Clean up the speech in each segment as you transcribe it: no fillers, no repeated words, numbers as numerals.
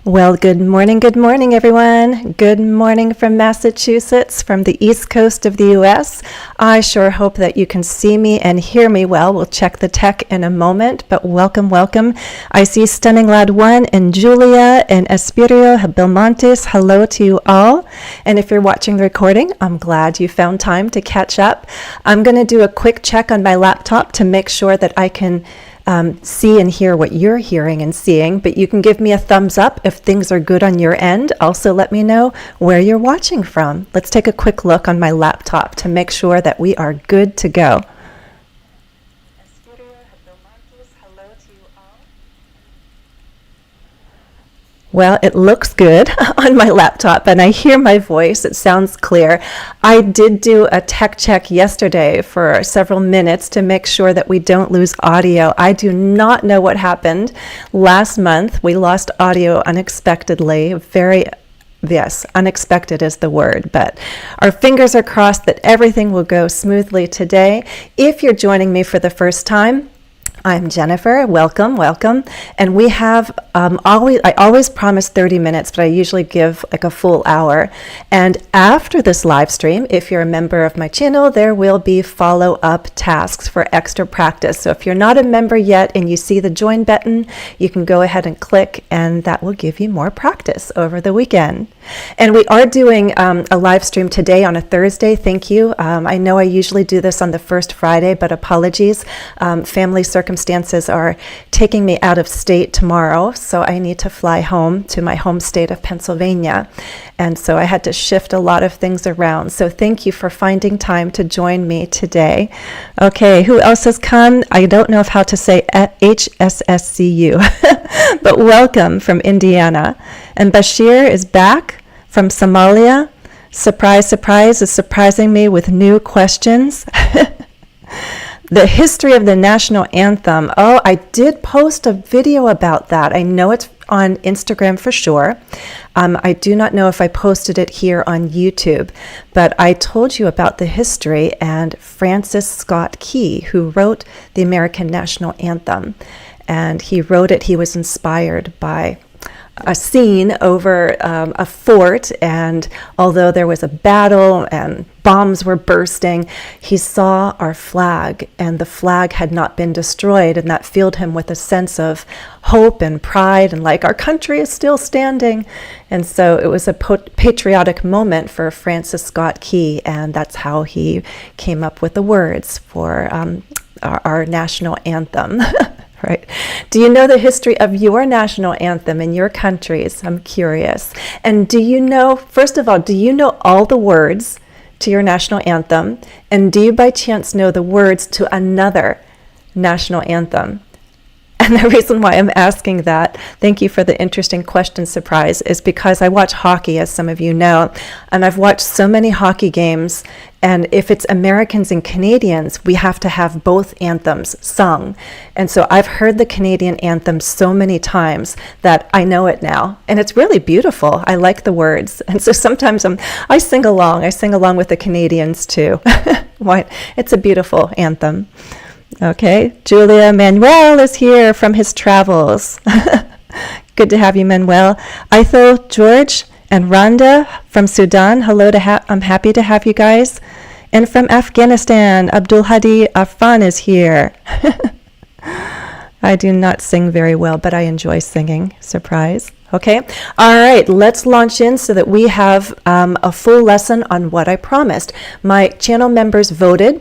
Well, good morning, everyone. Good morning from Massachusetts, from the East Coast of the U.S. I sure hope that you can see me and hear me well. We'll check the tech in a moment, but welcome. I see Stunning Lad 1 and Julia and Espirio Belmontes. Hello to you all. And if you're watching the recording, I'm glad you found time to catch up. I'm going to do a quick check on my laptop to make sure that I can see and hear what you're hearing and seeing, but you can give me a thumbs up if things are good on your end. Also, let me know where you're watching from. Let's take a quick look on my laptop to make sure that we are good to go. Well, it looks good on my laptop and I hear my voice. It sounds clear. I did do a tech check yesterday for several minutes to make sure that we don't lose audio. I do not know what happened. Last month, we lost audio unexpectedly. Yes, unexpected is the word, but our fingers are crossed that everything will go smoothly today. If you're joining me for the first time, I'm Jennifer. Welcome. And we have I always promise 30 minutes, but I usually give like a full hour. And after this live stream, if you're a member of my channel, there will be follow-up tasks for extra practice. So if you're not a member yet and you see the join button, you can go ahead and click, and that will give you more practice over the weekend. And we are doing a live stream today on a Thursday. Thank you. I know I usually do this on the first Friday, but apologies. Family circumstances are taking me out of state tomorrow, so I need to fly home to my home state of Pennsylvania. And so I had to shift a lot of things around. So thank you for finding time to join me today. Okay, who else has come? I don't know how to say HSSCU, but welcome from Indiana. And Bashir is back from Somalia. Surprise, is surprising me with new questions. The history of the national anthem. Oh, I did post a video about that. I know it's on Instagram for sure. I do not know if I posted it here on YouTube, but I told you about the history and Francis Scott Key, who wrote the American national anthem. And he wrote it, he was inspired by a scene over a fort, and although there was a battle and bombs were bursting, he saw our flag, and the flag had not been destroyed, and that filled him with a sense of hope and pride, and like, our country is still standing. And so it was a patriotic moment for Francis Scott Key, and that's how he came up with the words for our national anthem. Right. Do you know the history of your national anthem in your countries? I'm curious. And do you know, first of all, do you know all the words to your national anthem? And do you by chance know the words to another national anthem? And the reason why I'm asking that, thank you for the interesting question, Surprise, is because I watch hockey, as some of you know, and I've watched so many hockey games, and if it's Americans and Canadians, we have to have both anthems sung. And so I've heard the Canadian anthem so many times that I know it now, and it's really beautiful. I like the words, and so sometimes I sing along with the Canadians too. It's a beautiful anthem. Okay, Julia Manuel is here from his travels. Good to have you, Manuel. Ithel, George, and Rhonda from Sudan. Hello, I'm happy to have you guys. And from Afghanistan, Abdul Hadi Afan is here. I do not sing very well, but I enjoy singing. Surprise. Okay, all right, let's launch in so that we have a full lesson on what I promised. My channel members voted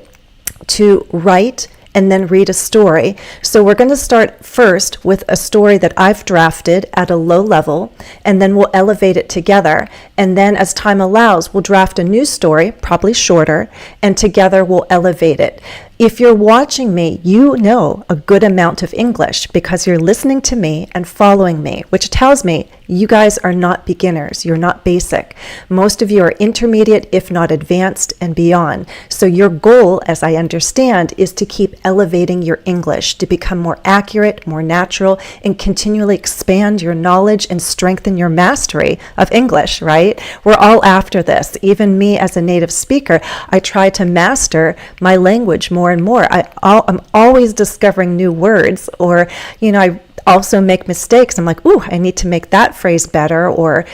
to write and then read a story. So we're going to start first with a story that I've drafted at a low level, and then we'll elevate it together. And then as time allows, we'll draft a new story, probably shorter, and together we'll elevate it. If you're watching me, you know a good amount of English because you're listening to me and following me, which tells me you guys are not beginners. You're not basic. Most of you are intermediate, if not advanced and beyond. So your goal, as I understand, is to keep elevating your English, to become more accurate, more natural, and continually expand your knowledge and strengthen your mastery of English, right? We're all after this. Even me as a native speaker, I try to master my language more more and more. I'm always discovering new words, or, I also make mistakes. I'm like, ooh, I need to make that phrase better, or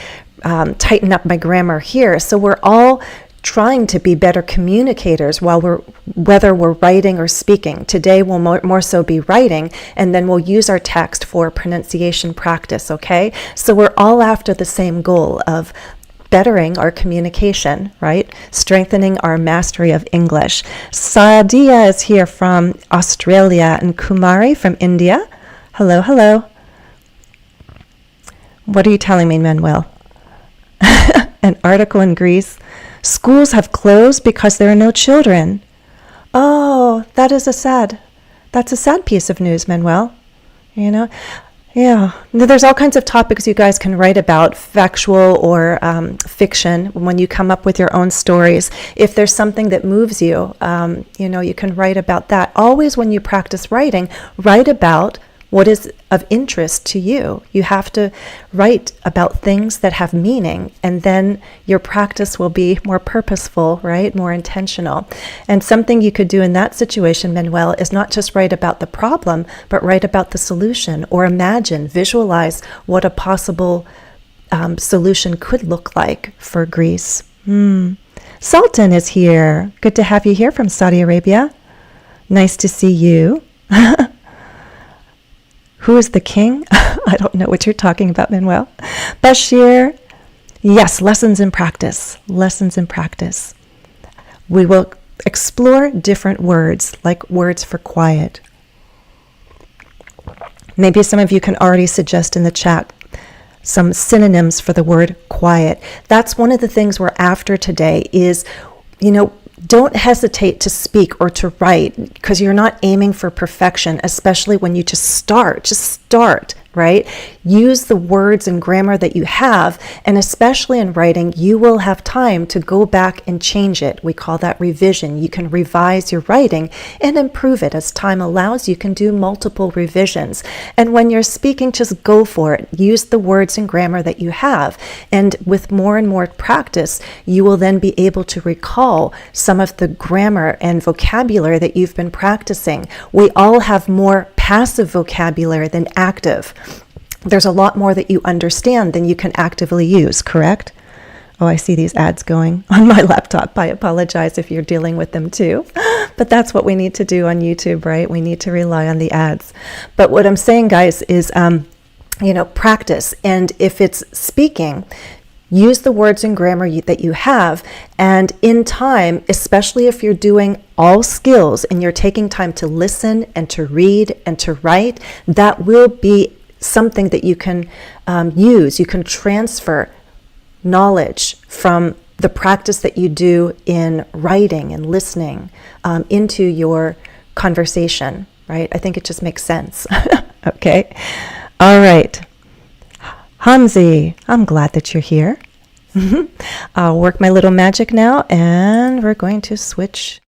tighten up my grammar here. So we're all trying to be better communicators whether we're writing or speaking. Today we'll more so be writing, and then we'll use our text for pronunciation practice, okay? So we're all after the same goal of bettering our communication, right? Strengthening our mastery of English. Saadia is here from Australia, and Kumari from India. Hello, hello. What are you telling me, Manuel? An article in Greece. Schools have closed because there are no children. Oh, that's a sad piece of news, Manuel. Yeah. There's all kinds of topics you guys can write about, factual or fiction, when you come up with your own stories. If there's something that moves you, you can write about that. Always when you practice writing, write about what is of interest to you. You have to write about things that have meaning, and then your practice will be more purposeful, right? More intentional. And something you could do in that situation, Manuel, is not just write about the problem, but write about the solution, or visualize what a possible solution could look like for Greece. Sultan is here. Good to have you here from Saudi Arabia. Nice to see you. Who is the king? I don't know what you're talking about, Manuel. Bashir. Yes, lessons in practice. Lessons in practice. We will explore different words, like words for quiet. Maybe some of you can already suggest in the chat some synonyms for the word quiet. That's one of the things we're after today is, don't hesitate to speak or to write, because you're not aiming for perfection, especially when you just start. Just start, right? Use the words and grammar that you have, and especially in writing, you will have time to go back and change it. We call that revision. You can revise your writing and improve it. As time allows, you can do multiple revisions. And when you're speaking, just go for it. Use the words and grammar that you have. And with more and more practice, you will then be able to recall some of the grammar and vocabulary that you've been practicing. We all have more passive vocabulary than active. There's a lot more that you understand than you can actively use, correct? Oh, I see these ads going on my laptop. I apologize if you're dealing with them too. But that's what we need to do on YouTube, right? We need to rely on the ads. But what I'm saying, guys, is, practice. And if it's speaking, use the words and grammar that you have, and in time, especially if you're doing all skills and you're taking time to listen and to read and to write, that will be something that you can use. You can transfer knowledge from the practice that you do in writing and listening into your conversation, right? I think it just makes sense. Okay. All right. Hamzi, I'm glad that you're here. I'll work my little magic now, and we're going to switch.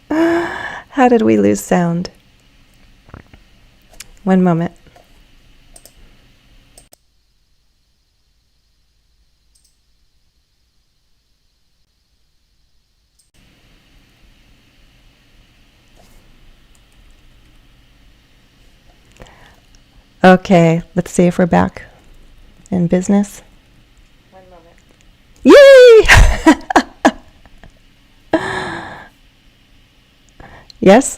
How did we lose sound? One moment. Okay, let's see if we're back in business. One moment. Yay! Yes?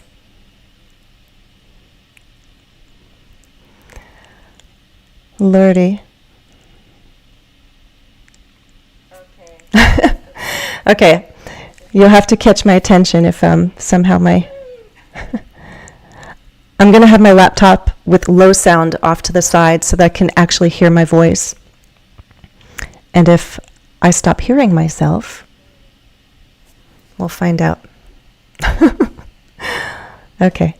Lordy. Okay, you'll have to catch my attention if somehow my... I'm going to have my laptop with low sound off to the side so that I can actually hear my voice. And if I stop hearing myself, we'll find out. Okay.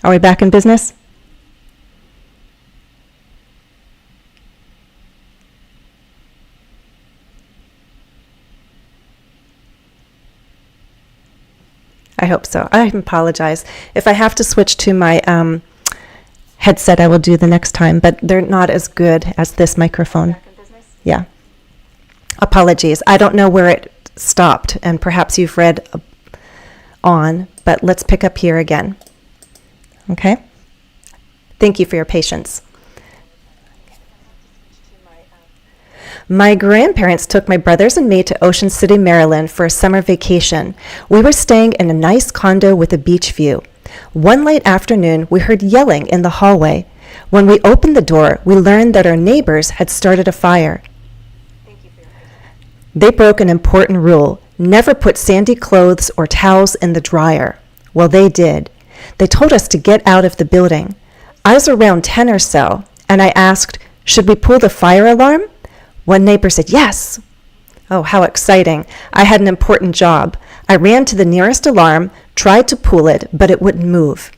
Are we back in business? I hope so. I apologize. If I have to switch to my headset, I will do the next time, but they're not as good as this microphone. Back in business? Yeah. Apologies. I don't know where it stopped, and perhaps you've read on, but let's pick up here again. Okay? Thank you for your patience. My grandparents took my brothers and me to Ocean City, Maryland for a summer vacation. We were staying in a nice condo with a beach view. One late afternoon, we heard yelling in the hallway. When we opened the door, we learned that our neighbors had started a fire. They broke an important rule: never put sandy clothes or towels in the dryer. Well, they did. They told us to get out of the building. I was around 10 or so, and I asked, should we pull the fire alarm? One neighbor said, yes. Oh, how exciting. I had an important job. I ran to the nearest alarm, tried to pull it, but it wouldn't move.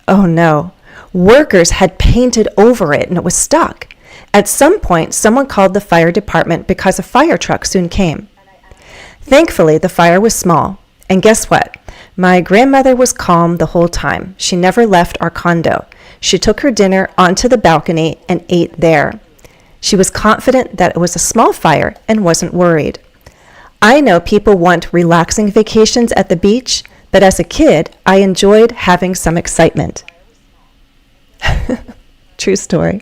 Oh no. Workers had painted over it and it was stuck. At some point, someone called the fire department because a fire truck soon came. Thankfully, the fire was small. And guess what? My grandmother was calm the whole time. She never left our condo. She took her dinner onto the balcony and ate there. She was confident that it was a small fire and wasn't worried. I know people want relaxing vacations at the beach, but as a kid, I enjoyed having some excitement. True story.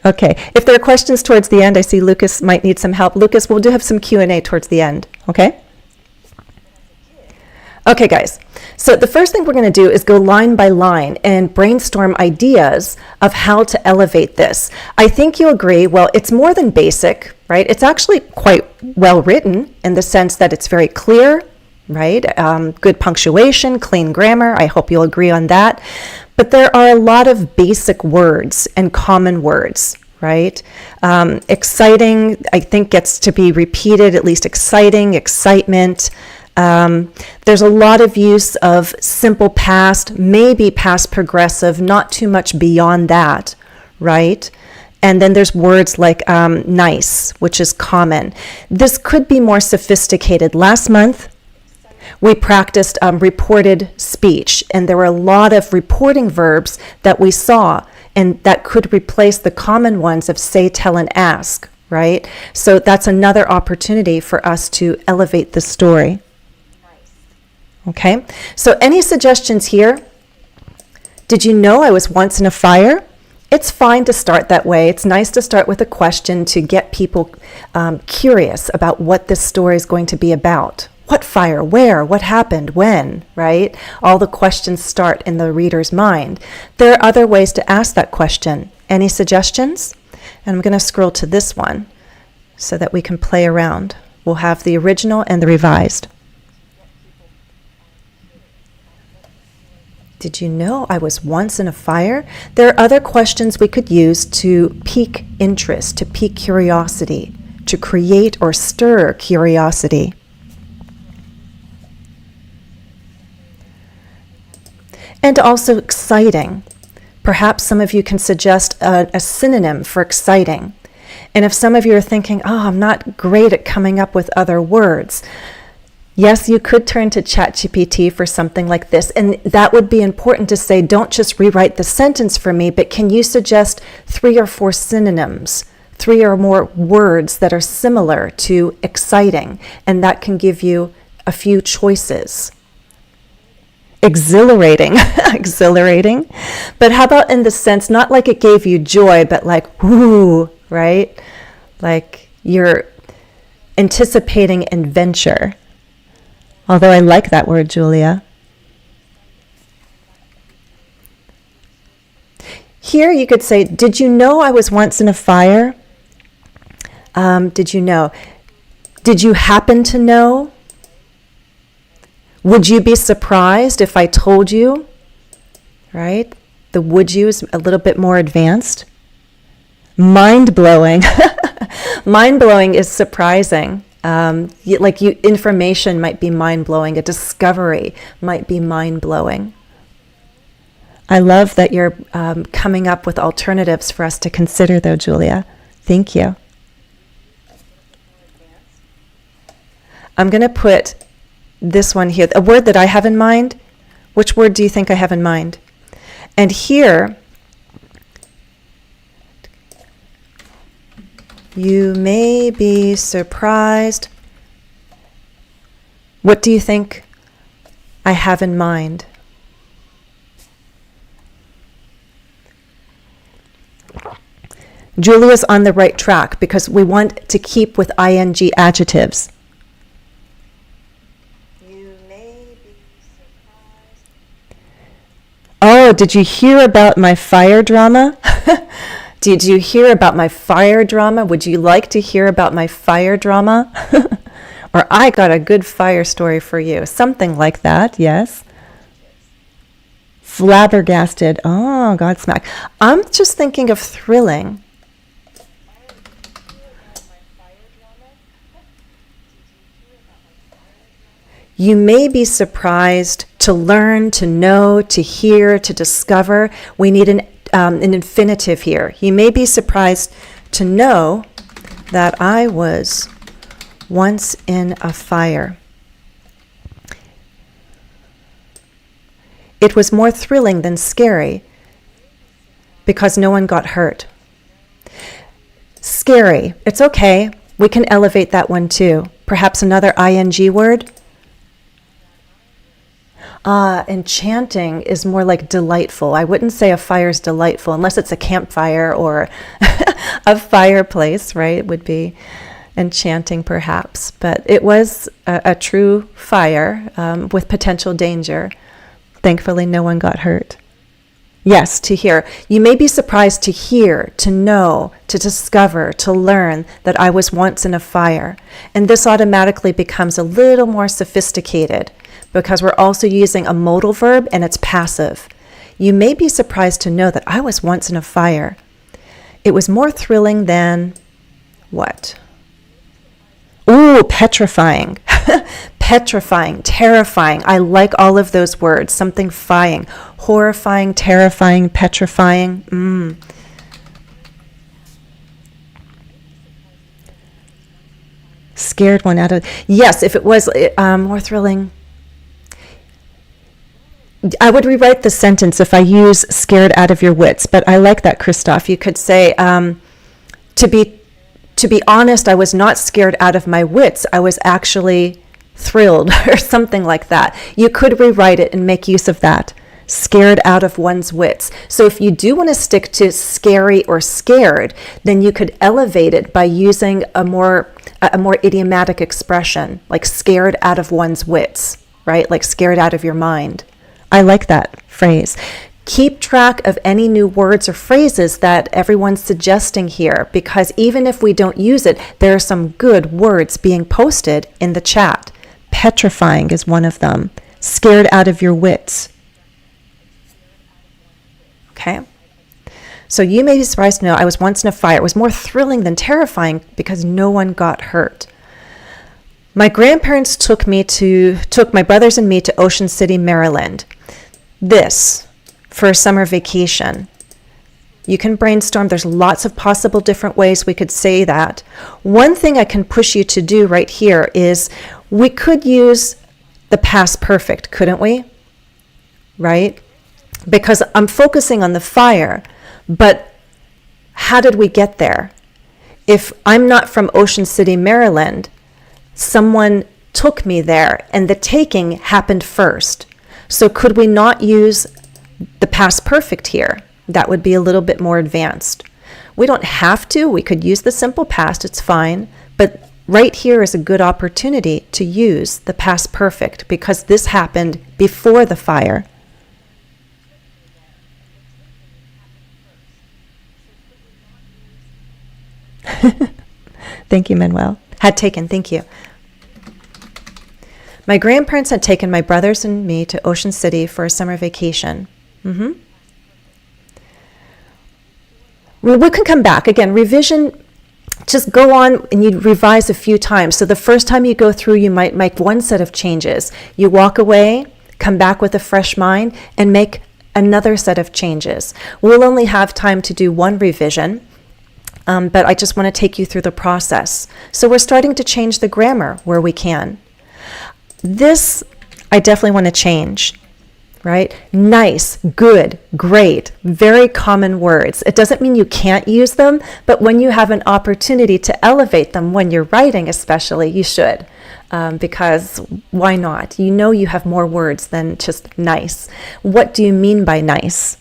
Okay, if there are questions towards the end, I see Lucas might need some help. Lucas, we'll do have some Q&A towards the end, okay? Okay, guys, so the first thing we're going to do is go line by line and brainstorm ideas of how to elevate this. I think you'll agree, well, it's more than basic, right? It's actually quite well written in the sense that it's very clear, right? Good punctuation, clean grammar. I hope you'll agree on that. But there are a lot of basic words and common words, right? Exciting, I think, gets to be repeated, at least exciting, excitement. There's a lot of use of simple past, maybe past progressive, not too much beyond that, right? And then there's words like nice, which is common. This could be more sophisticated. Last month, we practiced reported speech, and there were a lot of reporting verbs that we saw, and that could replace the common ones of say, tell, and ask, right? So that's another opportunity for us to elevate the story. Okay, so any suggestions here? Did you know I was once in a fire? It's fine to start that way. It's nice to start with a question to get people curious about what this story is going to be about, What fire? Where? What happened? When? Right? All the questions start in the reader's mind. There are other ways to ask that question. Any suggestions? And I'm going to scroll to this one so that we can play around. We'll have the original and the revised. Did you know I was once in a fire? There are other questions we could use to pique interest, to pique curiosity, to create or stir curiosity. And also exciting. Perhaps some of you can suggest a synonym for exciting. And if some of you are thinking, I'm not great at coming up with other words, yes, you could turn to ChatGPT for something like this. And that would be important to say, don't just rewrite the sentence for me, but can you suggest 3 or 4 synonyms, 3 or more words that are similar to exciting? And that can give you a few choices. Exhilarating, exhilarating. But how about in the sense, not like it gave you joy, but like, woo, right? Like you're anticipating adventure. Although I like that word, Julia. Here you could say, did you know I was once in a fire? Did you know? Did you happen to know? Would you be surprised if I told you? Right? The would you is a little bit more advanced. Mind-blowing. Mind-blowing is surprising. Information might be mind-blowing. A discovery might be mind-blowing. I love that you're coming up with alternatives for us to consider, though, Julia. Thank you. I'm going to put this one here, a word that I have in mind. Which word do you think I have in mind? And here, you may be surprised. What do you think I have in mind? Julia's on the right track because we want to keep with ing adjectives. You may be surprised. Oh, did you hear about my fire drama? Did you hear about my fire drama? Would you like to hear about my fire drama? Or I got a good fire story for you. Something like that, yes. Flabbergasted. Oh, Godsmack. I'm just thinking of thrilling. You may be surprised to learn, to know, to hear, to discover. We need an infinitive here. You may be surprised to know that I was once in a fire. It was more thrilling than scary because no one got hurt. Scary. It's okay. We can elevate that one too. Perhaps another ing word. Enchanting is more like delightful. I wouldn't say a fire's delightful unless it's a campfire or a fireplace, right? It would be enchanting perhaps. But it was a true fire with potential danger. Thankfully, no one got hurt. Yes, to hear. You may be surprised to hear, to know, to discover, to learn that I was once in a fire. And this automatically becomes a little more sophisticated because we're also using a modal verb and it's passive. You may be surprised to know that I was once in a fire. It was more thrilling than what? Ooh, petrifying. Petrifying, terrifying. I like all of those words. Something fying. Horrifying, terrifying, petrifying. Scared one out of... Yes, if it was more thrilling... I would rewrite the sentence if I use scared out of your wits, but I like that, Christoph. You could say, to be honest, I was not scared out of my wits. I was actually thrilled or something like that. You could rewrite it and make use of that scared out of one's wits. So if you do want to stick to scary or scared, then you could elevate it by using a more idiomatic expression, like scared out of one's wits, right? Like scared out of your mind. I like that phrase. Keep track of any new words or phrases that everyone's suggesting here, because even if we don't use it, there are some good words being posted in the chat. Petrifying is one of them. Scared out of your wits. Okay? So you may be surprised to know I was once in a fire. It was more thrilling than terrifying because no one got hurt. My grandparents took my brothers and me to Ocean City, Maryland. This for a summer vacation. You can brainstorm. There's lots of possible different ways we could say that. One thing I can push you to do right here is we could use the past perfect, couldn't we? Right? Because I'm focusing on the fire, but how did we get there? If I'm not from Ocean City, Maryland, someone took me there and the taking happened first. So could we not use the past perfect here? That would be a little bit more advanced. We don't have to. We could use the simple past. It's fine. But right here is a good opportunity to use the past perfect because this happened before the fire. Thank you, Manuel. Had taken, thank you. My grandparents had taken my brothers and me to Ocean City for a summer vacation. We can come back. Again, revision, just go on and you revise a few times. So the first time you go through, you might make one set of changes. You walk away, come back with a fresh mind, and make another set of changes. We'll only have time to do one revision, but I just want to take you through the process. So we're starting to change the grammar where we can. This, I definitely want to change. Right? Nice, good, great, very common words. It doesn't mean you can't use them, but when you have an opportunity to elevate them, when you're writing especially, you should. Because why not? You know you have more words than just nice. What do you mean by nice?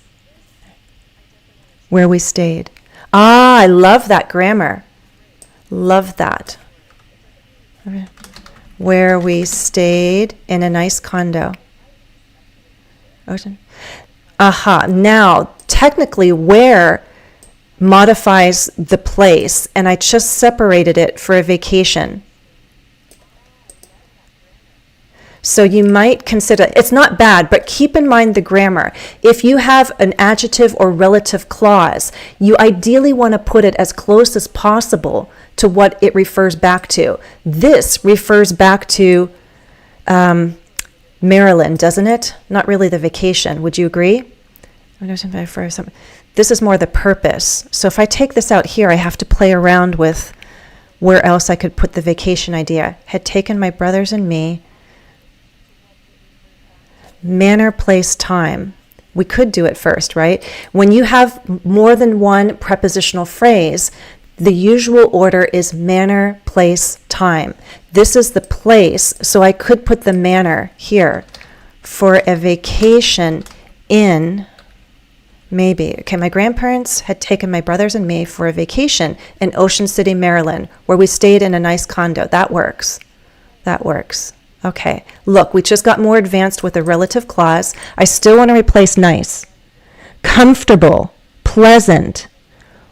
Where we stayed. Ah, I love that grammar. Love that. Where we stayed in a nice condo. Ocean. Aha. Now, technically, where modifies the place, and I just separated it for a vacation. So you might consider, it's not bad, but keep in mind the grammar. If you have an adjective or relative clause, you ideally want to put it as close as possible to what it refers back to. This refers back to Maryland, doesn't it? Not really the vacation. Would you agree? This is more the purpose. So if I take this out here, I have to play around with where else I could put the vacation idea. Had taken my brothers and me. Manner, place, time. We could do it first, right? When you have more than one prepositional phrase, the usual order is manner, place, time. This is the place, so I could put the manner here for a vacation in, maybe. Okay, my grandparents had taken my brothers and me for a vacation in Ocean City, Maryland, where we stayed in a nice condo. That works. That works. Okay, look, we just got more advanced with a relative clause. I still want to replace nice. Comfortable, pleasant,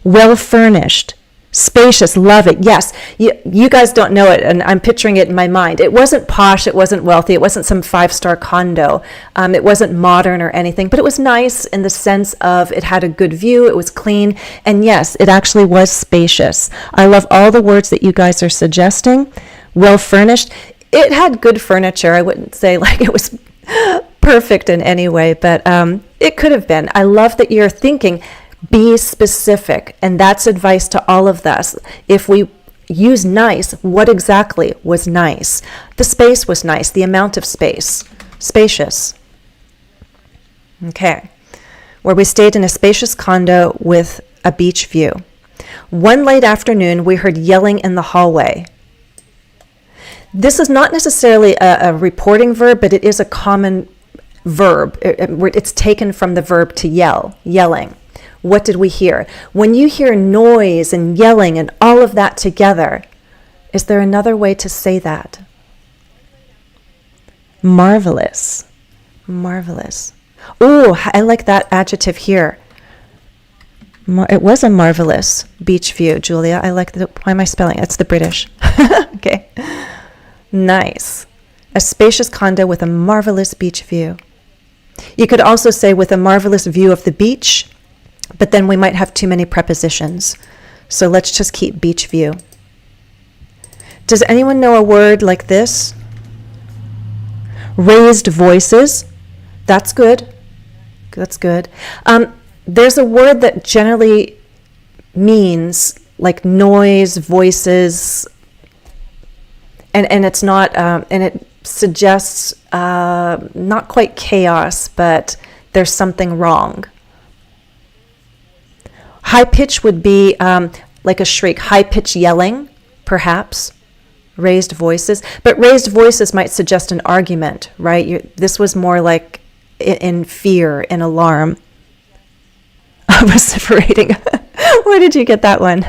well-furnished, spacious, love it. Yes, you guys don't know it, and I'm picturing it in my mind. It wasn't posh, it wasn't wealthy, it wasn't some 5-star condo. It wasn't modern or anything, but it was nice in the sense of it had a good view, it was clean, and yes, it actually was spacious. I love all the words that you guys are suggesting. Well furnished. It had good furniture. I wouldn't say like it was perfect in any way, but it could have been. I love that you're thinking, be specific, and that's advice to all of us. If we use nice, what exactly was nice? The space was nice, the amount of space, spacious. Okay, where we stayed in a spacious condo with a beach view. One late afternoon, we heard yelling in the hallway. This is not necessarily a reporting verb, but it is a common verb. It's taken from the verb to yell, yelling. What did we hear? When you hear noise and yelling and all of that together, is there another way to say that? Marvelous. Marvelous. Oh, I like that adjective here. It was a marvelous beach view, Julia. I like the, why am I spelling? It's the British. Okay. Nice. A spacious condo with a marvelous beach view. You could also say with a marvelous view of the beach, but then we might have too many prepositions. So let's just keep beach view. Does anyone know a word like this? Raised voices. That's good. That's good. There's a word that generally means like noise, voices, and it's not, and it suggests not quite chaos, but there's something wrong. High pitch would be like a shriek, high pitch yelling, perhaps. Raised voices, but raised voices might suggest an argument, right? This was more like in fear, in alarm. Vociferating. Where did you get that one?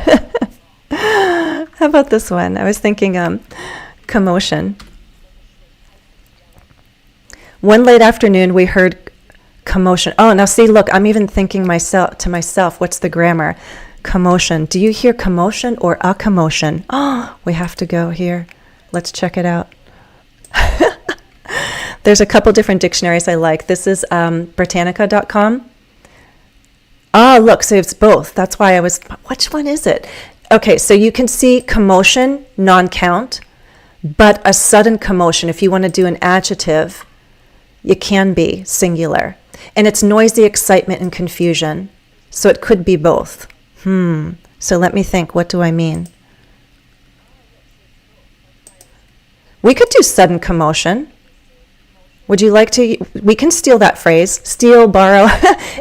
How about this one? I was thinking commotion. One late afternoon, we heard commotion. Oh, now see, look, I'm even thinking to myself, what's the grammar? Commotion. Do you hear commotion or a commotion? Oh, we have to go here. Let's check it out. There's a couple different dictionaries I like. This is Britannica.com. Ah, look, so it's both. That's why I was, which one is it? Okay, so you can see commotion, non-count, but a sudden commotion, if you want to do an adjective, it can be singular. And it's noisy excitement and confusion. So it could be both. So let me think, what do I mean? We could do sudden commotion. Would you like to? We can steal that phrase. Steal, borrow,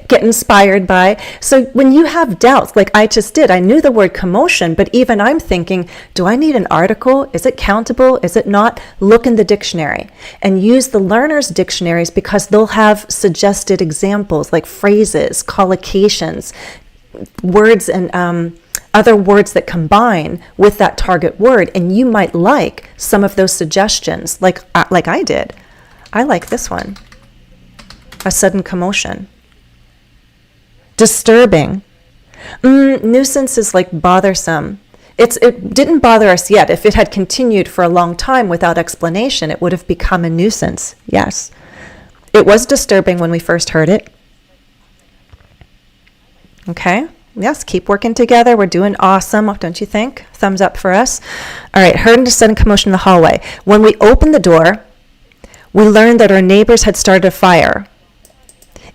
get inspired by. So when you have doubts, like I just did, I knew the word commotion, but even I'm thinking, do I need an article? Is it countable? Is it not? Look in the dictionary and use the learner's dictionaries because they'll have suggested examples like phrases, collocations, words and other words that combine with that target word. And you might like some of those suggestions like I did. I like this one. A sudden commotion. Disturbing. Nuisance is like bothersome. It didn't bother us yet. If it had continued for a long time without explanation, it would have become a nuisance. Yes. It was disturbing when we first heard it. Okay. Yes, keep working together. We're doing awesome, don't you think? Thumbs up for us. All right, heard a sudden commotion in the hallway. When we opened the door, we learned that our neighbors had started a fire.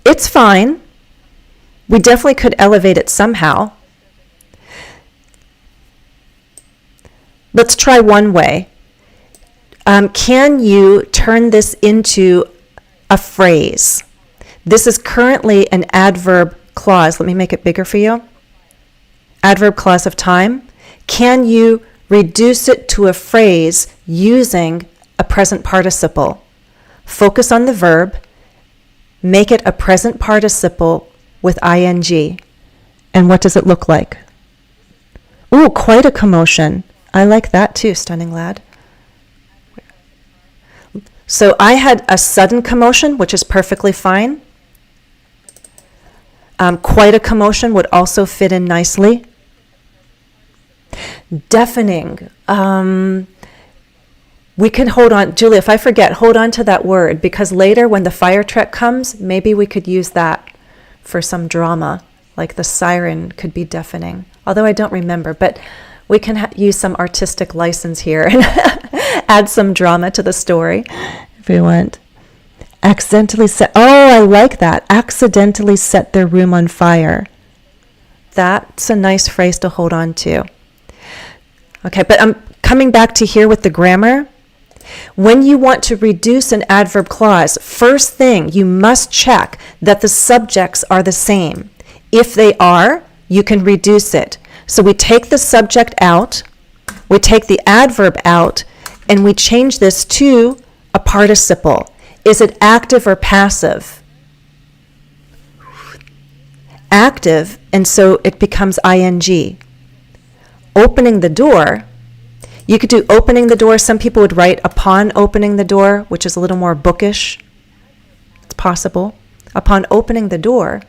It's fine. We definitely could elevate it somehow. Let's try one way. Can you turn this into a phrase? This is currently an adverb clause. Let me make it bigger for you. Adverb clause of time. Can you reduce it to a phrase using a present participle? Focus on the verb, make it a present participle with ing. And what does it look like? Ooh, quite a commotion. I like that too, stunning lad. So I had a sudden commotion, which is perfectly fine. Quite a commotion would also fit in nicely. Deafening. We can hold on, Julia, if I forget, hold on to that word, because later when the fire truck comes, maybe we could use that for some drama, like the siren could be deafening. Although I don't remember, but we can use some artistic license here and add some drama to the story if we want. Accidentally set, oh, I like that. Accidentally set their room on fire. That's a nice phrase to hold on to. Okay, but I'm coming back to here with the grammar. When you want to reduce an adverb clause, first thing, you must check that the subjects are the same. If they are, you can reduce it. So we take the subject out, we take the adverb out, and we change this to a participle. Is it active or passive? Active, and so it becomes ing. Opening the door, you could do opening the door. Some people would write upon opening the door, which is a little more bookish. It's possible. Upon opening the door,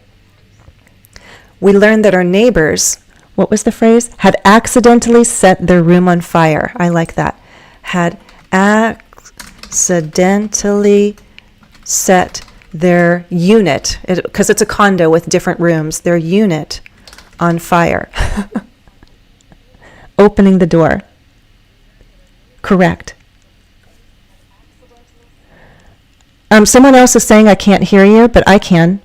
we learned that our neighbors, what was the phrase? Had accidentally set their room on fire. I like that. Had accidentally set their unit, because it's a condo with different rooms, their unit on fire. Opening the door. Correct. Someone else is saying I can't hear you, but I can.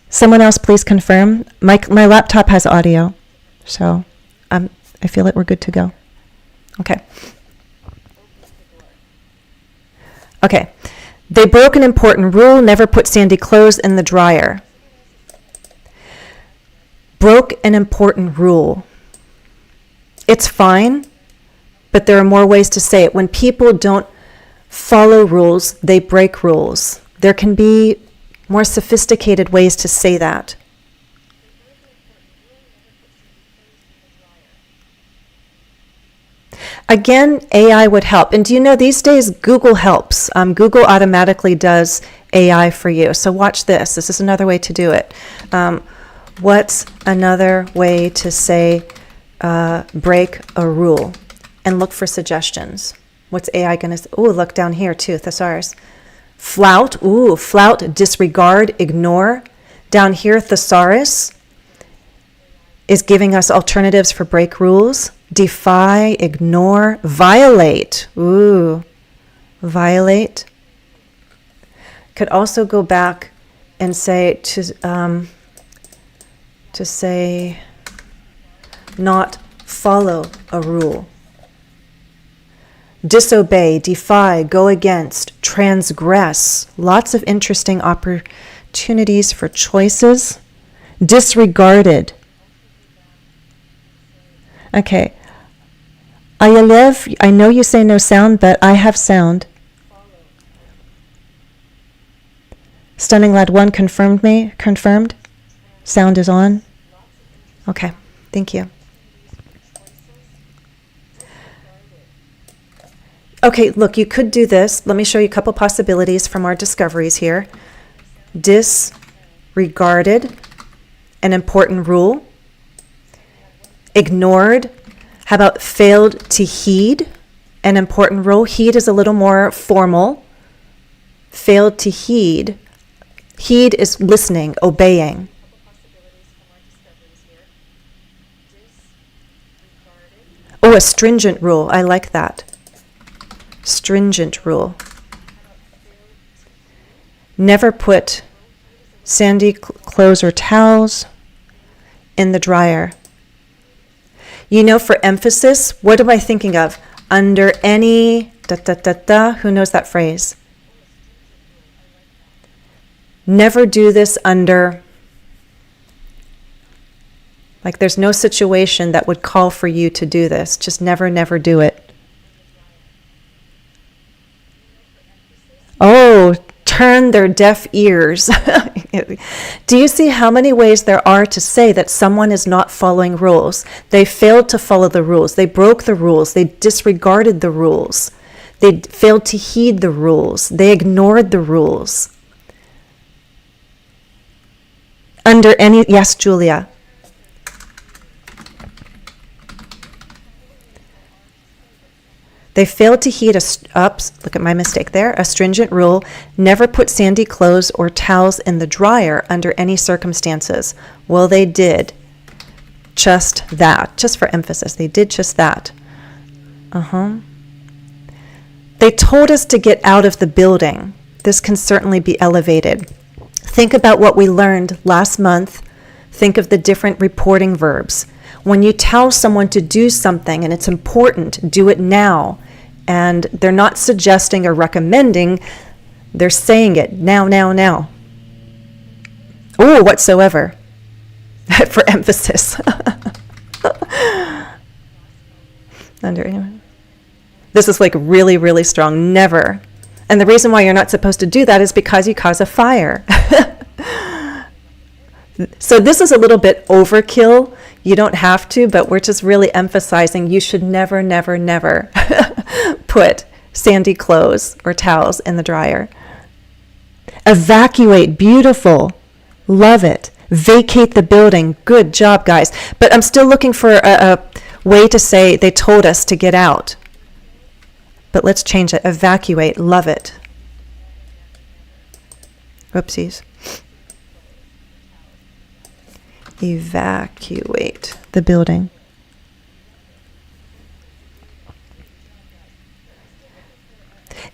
Someone else please confirm. My laptop has audio, so I feel like we're good to go. Okay. Okay. They broke an important rule, never put sandy clothes in the dryer. Broke an important rule. It's fine, but there are more ways to say it. When people don't follow rules, they break rules. There can be more sophisticated ways to say that. Again, AI would help. And do you know, these days, Google helps. Google automatically does AI for you. So watch this. This is another way to do it. What's another way to say break a rule? And look for suggestions. What's AI going to say? Oh, look down here too, thesaurus. Flout, flout, disregard, ignore. Down here, thesaurus is giving us alternatives for break rules. Defy, ignore, violate. Violate. Could also go back and say to say not follow a rule. Disobey, defy, go against, transgress. Lots of interesting opportunities for choices. Disregarded. Okay. Ayalev, I know you say no sound, but I have sound. Stunning Lad 1 confirmed. Sound is on. Okay, thank you. Okay, look, you could do this. Let me show you a couple possibilities from our discoveries here. Disregarded, an important rule. Ignored. How about failed to heed, an important rule? Heed is a little more formal. Failed to heed. Heed is listening, obeying. Oh, a stringent rule. I like that. Stringent rule. Never put sandy clothes or towels in the dryer. You know, for emphasis, what am I thinking of? Under any who knows that phrase? Never do this under, like there's no situation that would call for you to do this. Just never do it. Oh, turn their deaf ears. Do you see how many ways there are to say that someone is not following rules? They failed to follow the rules. They broke the rules. They disregarded the rules. They failed to heed the rules. They ignored the rules. Under any, yes, Julia. They failed to heed look at my mistake there, a stringent rule, never put sandy clothes or towels in the dryer under any circumstances. Well, they did just that, just for emphasis. They did just that. They told us to get out of the building. This can certainly be elevated. Think about what we learned last month. Think of the different reporting verbs. When you tell someone to do something and it's important, do it now. And they're not suggesting or recommending, they're saying it now. Oh, whatsoever. For emphasis. Under anyone. This is like really, really strong. Never. And the reason why you're not supposed to do that is because you cause a fire. So this is a little bit overkill. You don't have to, but we're just really emphasizing you should never, never, never put sandy clothes or towels in the dryer. Evacuate, beautiful. Love it. Vacate the building. Good job, guys. But I'm still looking for a way to say they told us to get out. But let's change it. Evacuate. Love it. Whoopsies. Evacuate the building.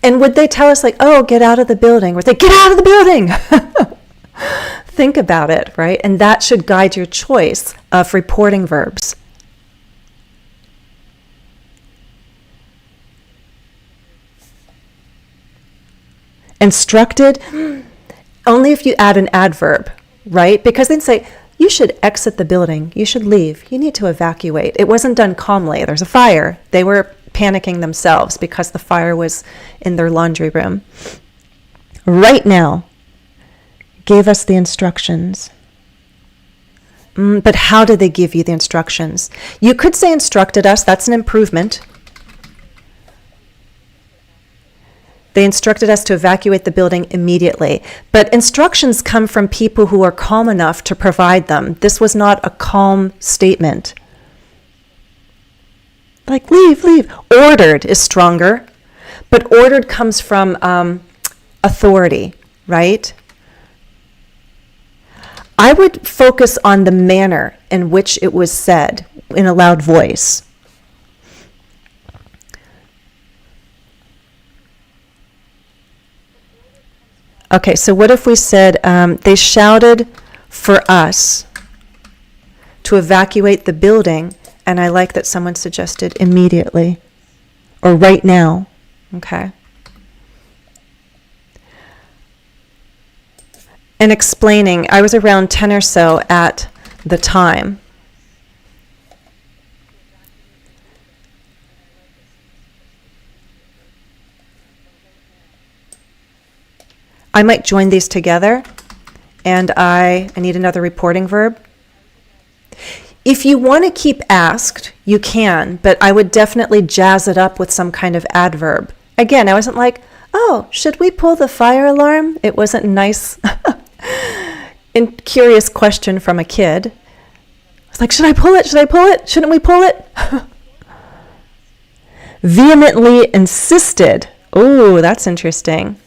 And would they tell us like, oh, get out of the building? Or they get out of the building. Think about it, right? And that should guide your choice of reporting verbs. Instructed, only if you add an adverb, right? Because they'd say, you should exit the building. You should leave. You need to evacuate. It wasn't done calmly. There's a fire. They were panicking themselves because the fire was in their laundry room. Right now, gave us the instructions. But how did they give you the instructions? You could say instructed us. That's an improvement. They instructed us to evacuate the building immediately. But instructions come from people who are calm enough to provide them. This was not a calm statement. Like, leave, leave. Ordered is stronger. But ordered comes from authority, right? I would focus on the manner in which it was said in a loud voice. Okay, so what if we said, they shouted for us to evacuate the building, and I like that someone suggested immediately, or right now, okay? And explaining, I was around 10 or so at the time. I might join these together, and I need another reporting verb. If you want to keep asked, you can, but I would definitely jazz it up with some kind of adverb. Again, I wasn't like, oh, should we pull the fire alarm? It wasn't a nice and curious question from a kid. I was like, should I pull it? Should I pull it? Shouldn't we pull it? Vehemently insisted. Oh, that's interesting.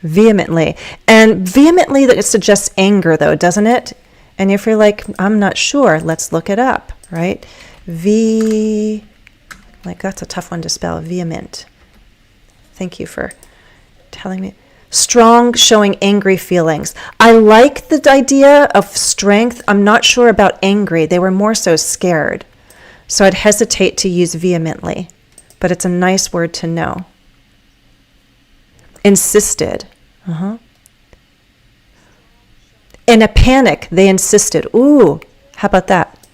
Vehemently. And vehemently, that suggests anger, though, doesn't it? And if you're like, I'm not sure, let's look it up, right? Like that's a tough one to spell, vehement. Thank you for telling me. Strong, showing angry feelings. I like the idea of strength. I'm not sure about angry. They were more so scared. So I'd hesitate to use vehemently, but it's a nice word to know. Insisted. In a panic, they insisted. Ooh, how about that?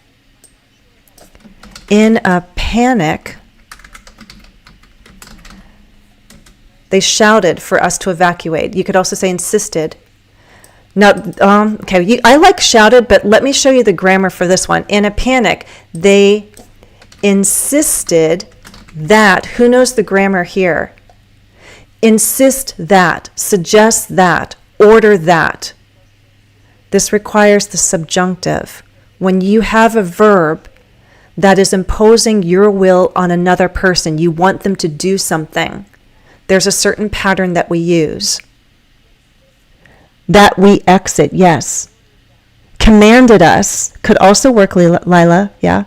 In a panic, they shouted for us to evacuate. You could also say insisted. Now, okay, I like shouted, but let me show you the grammar for this one. In a panic, they insisted that. Who knows the grammar here? Insist that, suggest that, order that. This requires the subjunctive. When you have a verb that is imposing your will on another person, you want them to do something, there's a certain pattern that we use. That we exit, yes. Commanded us, could also work, Lila, yeah.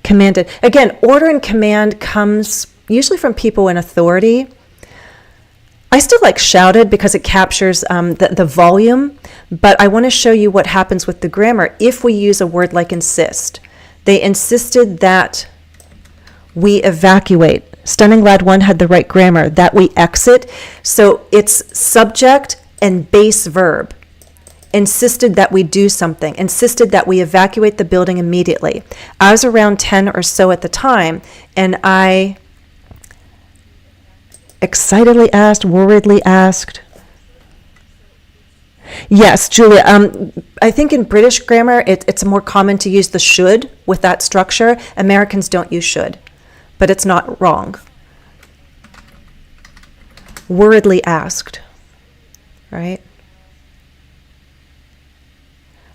Commanded. Again, order and command comes usually from people in authority. I still like shouted because it captures the volume, but I want to show you what happens with the grammar if we use a word like insist. They insisted that we evacuate. Stunning Lad 1 had the right grammar, that we exit. So it's subject and base verb. Insisted that we do something. Insisted that we evacuate the building immediately. I was around 10 or so at the time, and I Excitedly asked, worriedly asked. Yes, Julia. I think in British grammar, it's more common to use the should with that structure. Americans don't use should, but it's not wrong. Worriedly asked, right?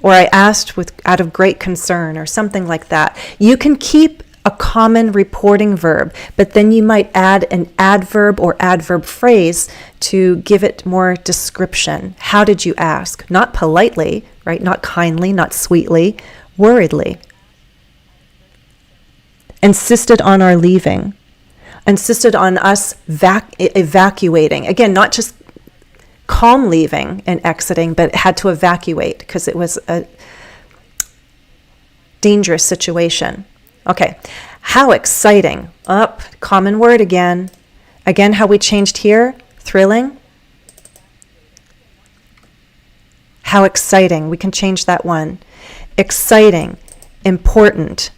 Or I asked out of great concern, or something like that. You can keep a common reporting verb, but then you might add an adverb or adverb phrase to give it more description. How did you ask? Not politely, right? Not kindly, not sweetly, worriedly. Insisted on our leaving. Insisted on us evacuating. Again, not just calm leaving and exiting, but had to evacuate because it was a dangerous situation. Okay, how exciting. Up, common word again. Again, how we changed here, thrilling. How exciting, we can change that one. Exciting, important.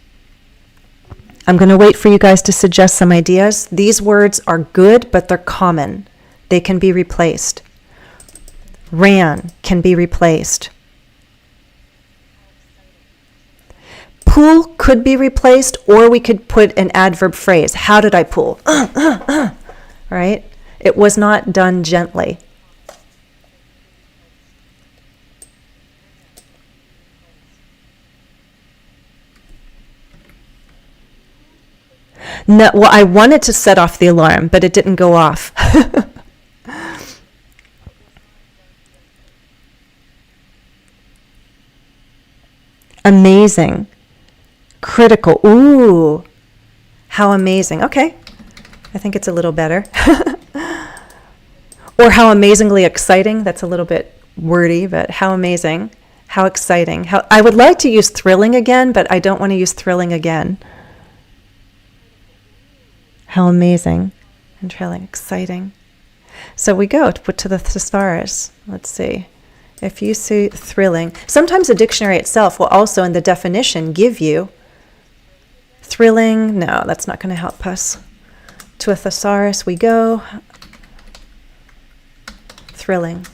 I'm going to wait for you guys to suggest some ideas. These words are good, but they're common. They can be replaced. Ran can be replaced. Pull could be replaced, or we could put an adverb phrase. How did I pull? Right? It was not done gently. No, well, I wanted to set off the alarm, but it didn't go off. Amazing. Critical. Ooh, how amazing. Okay, I think it's a little better. Or how amazingly exciting. That's a little bit wordy, but how amazing. How exciting. I would like to use thrilling again, but I don't want to use thrilling again. How amazing and thrilling, exciting. So we go to the thesaurus. Let's see. If you see thrilling, sometimes the dictionary itself will also in the definition give you thrilling. No, that's not going to help us. To a thesaurus we go. Thrilling.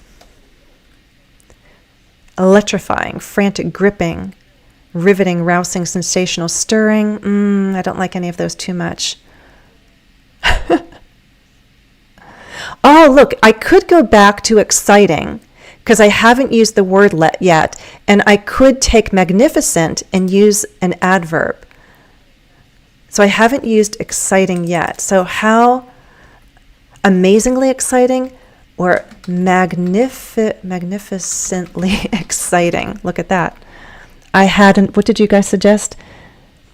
Electrifying, frantic, gripping, riveting, rousing, sensational, stirring. I don't like any of those too much. Oh, look, I could go back to exciting because I haven't used the word yet, and I could take magnificent and use an adverb. So I haven't used exciting yet. So how amazingly exciting or magnificently exciting. Look at that. I had, what did you guys suggest?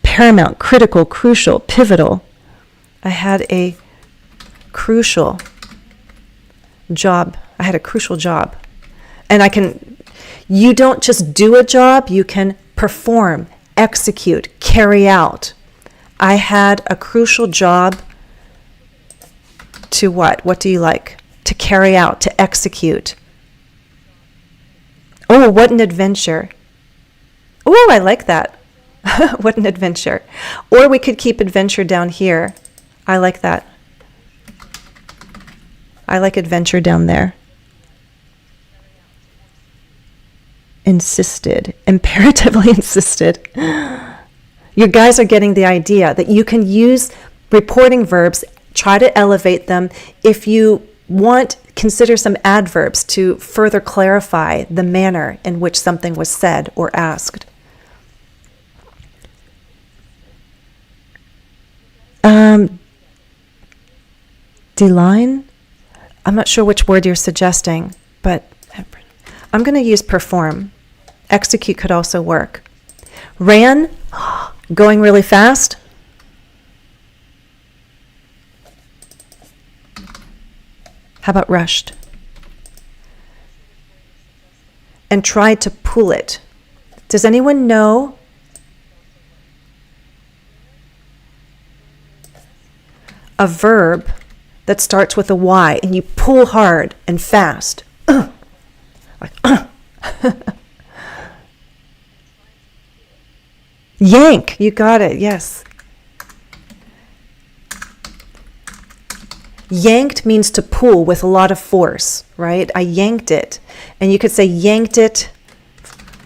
Paramount, critical, crucial, pivotal. I had a crucial job. I had a crucial job. And you don't just do a job, you can perform, execute, carry out. I had a crucial job to what? What do you like? To carry out, to execute. Oh, what an adventure. Oh, I like that. What an adventure. Or we could keep adventure down here. I like that. I like adventure down there. Insisted, imperatively insisted. You guys are getting the idea that you can use reporting verbs, try to elevate them. If you want, consider some adverbs to further clarify the manner in which something was said or asked. Deline? I'm not sure which word you're suggesting, but I'm going to use perform. Execute could also work. Ran, going really fast. How about rushed? And tried to pull it. Does anyone know? A verb that starts with a Y and you pull hard and fast. Yank, you got it, yes. Yanked means to pull with a lot of force, right? I yanked it. And you could say yanked it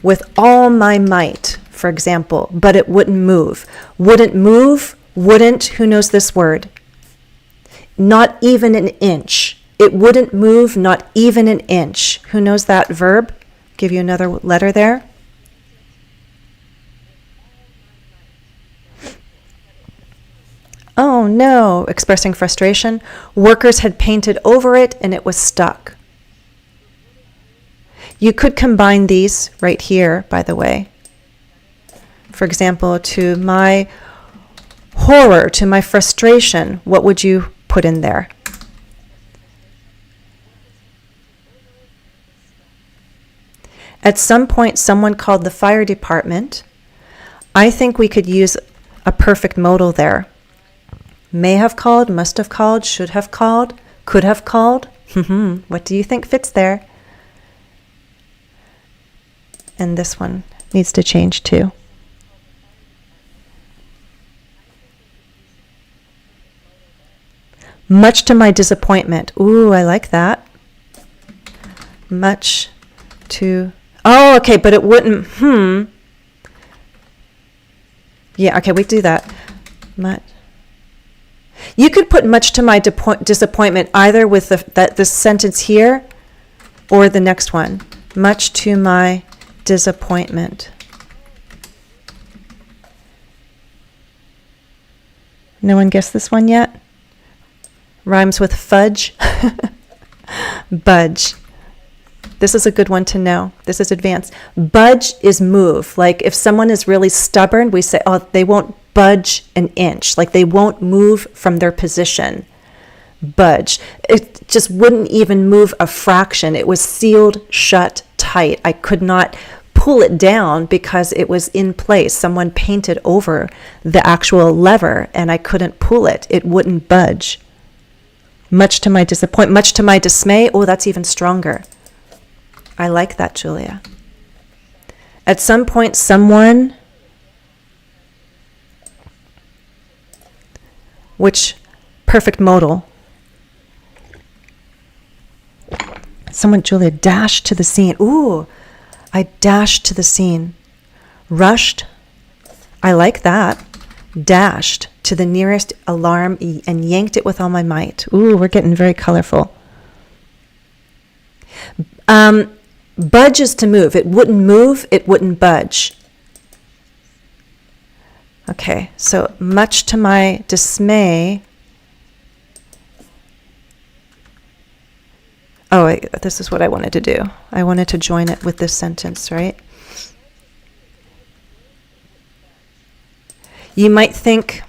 with all my might, for example, but it wouldn't move. Wouldn't move, wouldn't, who knows this word? Not even an inch. It wouldn't move, not even an inch. Who knows that verb? Give you another letter there. Oh no, expressing frustration. Workers had painted over it and it was stuck. You could combine these right here, by the way. For example, to my horror, to my frustration, what would you put in there? At some point, someone called the fire department. I think we could use a perfect modal there. May have called, must have called, should have called, could have called. What do you think fits there? And this one needs to change too. Much to my disappointment. Ooh, I like that. Much to... Oh, okay, but it wouldn't... Yeah, okay, we do that. Much... You could put much to my disappointment either with this sentence here or the next one. Much to my disappointment. No one guessed this one yet? Rhymes with fudge. Budge. This is a good one to know. This is advanced. Budge is move. Like if someone is really stubborn, we say, oh, they won't budge an inch. Like they won't move from their position. Budge. It just wouldn't even move a fraction. It was sealed shut tight. I could not pull it down because it was in place. Someone painted over the actual lever and I couldn't pull it. It wouldn't budge. Much to my disappointment, much to my dismay. Oh, that's even stronger. I like that, Julia. At some point, someone, which perfect modal, someone, Julia, dashed to the scene. Ooh, I dashed to the scene. Rushed, I like that. Dashed to the nearest alarm and yanked it with all my might. Ooh, we're getting very colorful. Budge is to move. It wouldn't move, it wouldn't budge. Okay, so much to my dismay. Oh, this is what I wanted to do. I wanted to join it with this sentence, right? You might think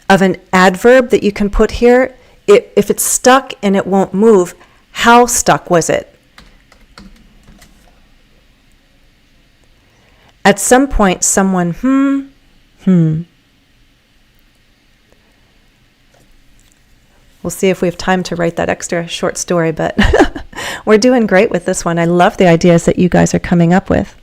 of an adverb that you can put here. If it's stuck and it won't move, how stuck was it? At some point, someone, We'll see if we have time to write that extra short story, but we're doing great with this one. I love the ideas that you guys are coming up with.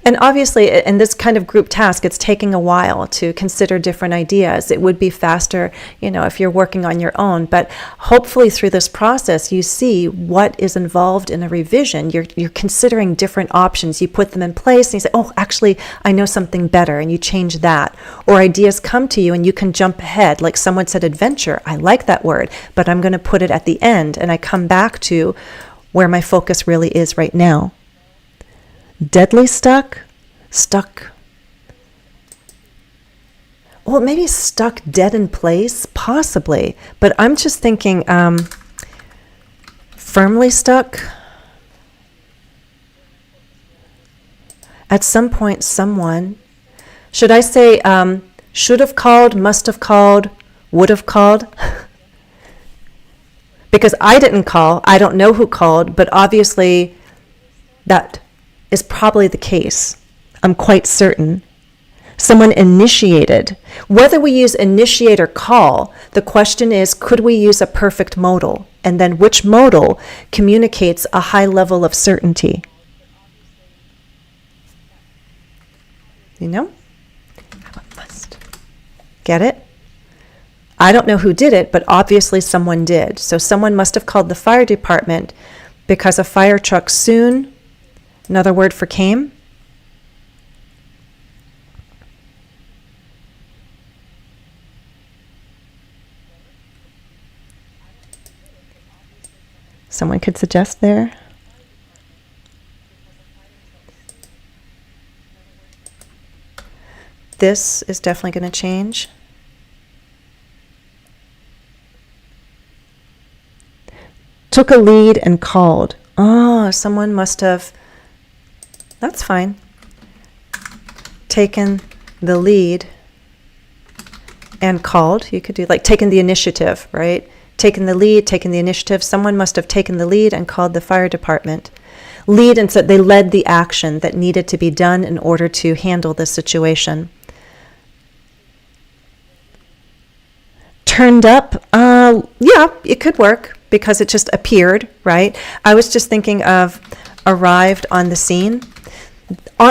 And obviously, in this kind of group task, it's taking a while to consider different ideas. It would be faster, if you're working on your own. But hopefully through this process, you see what is involved in a revision. You're considering different options. You put them in place and you say, oh, actually, I know something better, and you change that. Or ideas come to you and you can jump ahead. Like someone said, adventure. I like that word, but I'm going to put it at the end, and I come back to where my focus really is right now. Deadly stuck? Stuck. Well, maybe stuck dead in place, possibly. But I'm just thinking firmly stuck. At some point, someone, should I say should have called, must have called, would have called? Because I didn't call. I don't know who called, but obviously that is probably the case. I'm quite certain. Someone initiated. Whether we use initiate or call, the question is, could we use a perfect modal? And then which modal communicates a high level of certainty? How about must? Get it? I don't know who did it, but obviously someone did. So someone must have called the fire department because a fire truck soon, another word for came. Someone could suggest there. This is definitely going to change. Took a lead and called. Oh, someone must have, that's fine, taken the lead and called. You could do like taken the initiative, right? Taken the lead, taken the initiative. Someone must have taken the lead and called the fire department. Lead, and so they led the action that needed to be done in order to handle the situation. Turned up, yeah, it could work because it just appeared, right? I was just thinking of arrived on the scene.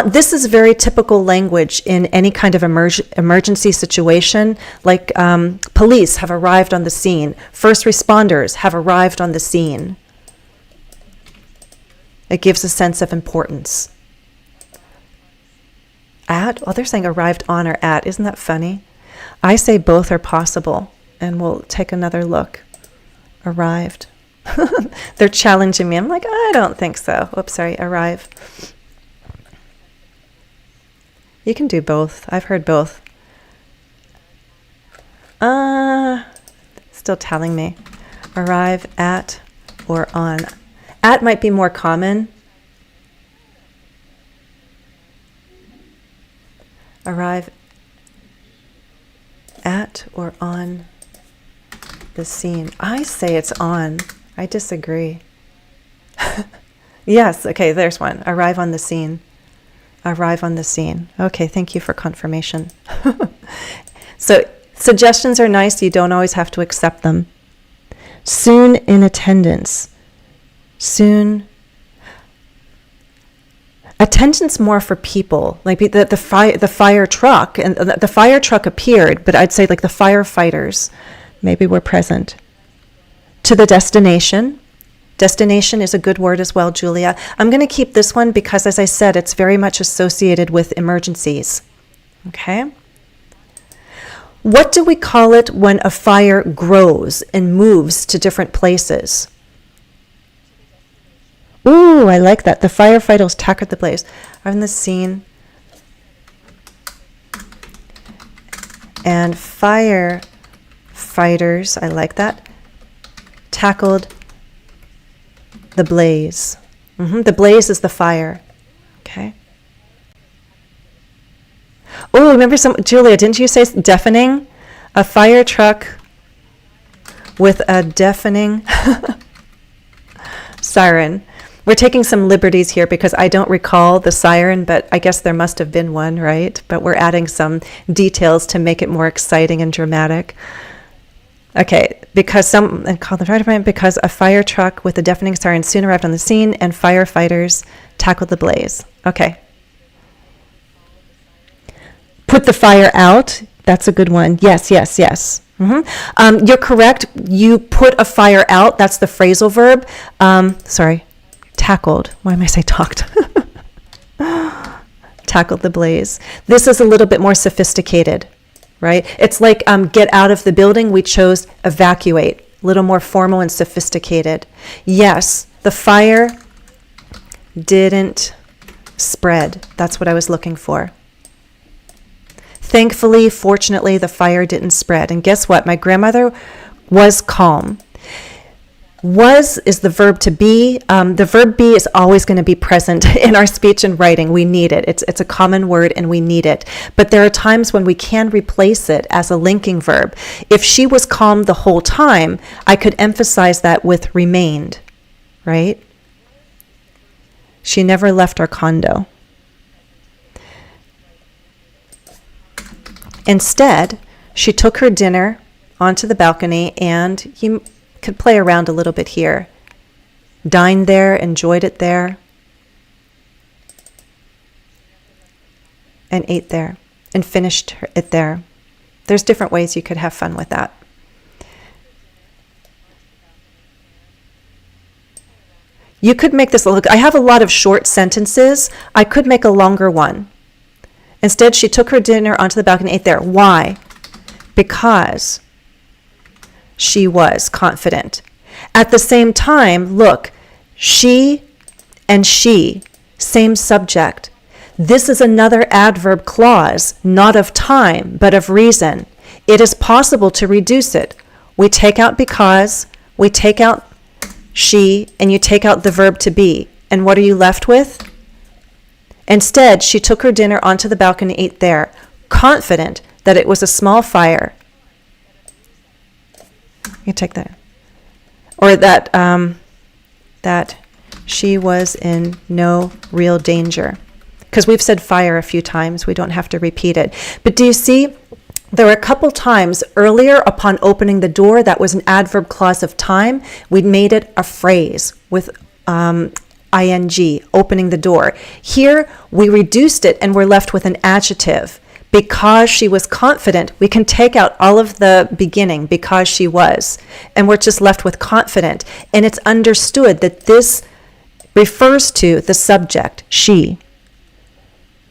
This is very typical language in any kind of emergency situation, like police have arrived on the scene, first responders have arrived on the scene. It gives a sense of importance. At? Well, they're saying arrived on or at. Isn't that funny? I say both are possible. And we'll take another look. Arrived. They're challenging me. I'm like, I don't think so. Oops, sorry, arrive. You can do both. I've heard both. Still telling me. Arrive at or on. At might be more common. Arrive at or on the scene. I say it's on. I disagree. Yes, okay, there's one. Arrive on the scene. Arrive on the scene. Okay, thank you for confirmation. So suggestions are nice. You don't always have to accept them. Soon in attendance. Soon. Attendance more for people, like the fire truck, and the fire truck appeared, but I'd say like the firefighters maybe were present. To the destination. Destination is a good word as well, Julia. I'm going to keep this one because, as I said, it's very much associated with emergencies. Okay? What do we call it when a fire grows and moves to different places? Ooh, I like that. The firefighters tackled the blaze. On the scene. And firefighters, I like that, tackled the blaze. The blaze is the fire. Okay. Oh, remember Julia, didn't you say deafening? A fire truck with a deafening siren. We're taking some liberties here because I don't recall the siren, but I guess there must have been one, right? But we're adding some details to make it more exciting and dramatic. Okay, because because a fire truck with a deafening siren soon arrived on the scene and firefighters tackled the blaze. Okay. Put the fire out. That's a good one. Yes. You're correct. You put a fire out. That's the phrasal verb. Tackled. Why am I saying talked? Tackled the blaze. This is a little bit more sophisticated, right? It's like get out of the building. We chose evacuate. A little more formal and sophisticated. Yes, the fire didn't spread. That's what I was looking for. Thankfully, fortunately, the fire didn't spread. And guess what? My grandmother was calm. Was is the verb to be. The verb be is always going to be present in our speech and writing. We need it. It's a common word and we need it. But there are times when we can replace it as a linking verb. If she was calm the whole time, I could emphasize that with remained, right? She never left our condo. Instead, she took her dinner onto the balcony and you could play around a little bit here. Dined there, enjoyed it there, and ate there, and finished it there. There's different ways you could have fun with that. You could make this look, I have a lot of short sentences. I could make a longer one. Instead, she took her dinner onto the balcony and ate there. Why? Because she was confident. At the same time, look, she and she, same subject. This is another adverb clause, not of time, but of reason. It is possible to reduce it. We take out because, we take out she, and you take out the verb to be. And what are you left with? Instead, she took her dinner onto the balcony and ate there, confident that it was a small fire. You take that. Or that that she was in no real danger. Because we've said fire a few times, we don't have to repeat it. But do you see, there were a couple times earlier upon opening the door, that was an adverb clause of time. We'd made it a phrase with ing, opening the door. Here, we reduced it and we're left with an adjective. Because she was confident, we can take out all of the beginning, because she was, and we're just left with confident. And it's understood that this refers to the subject, she.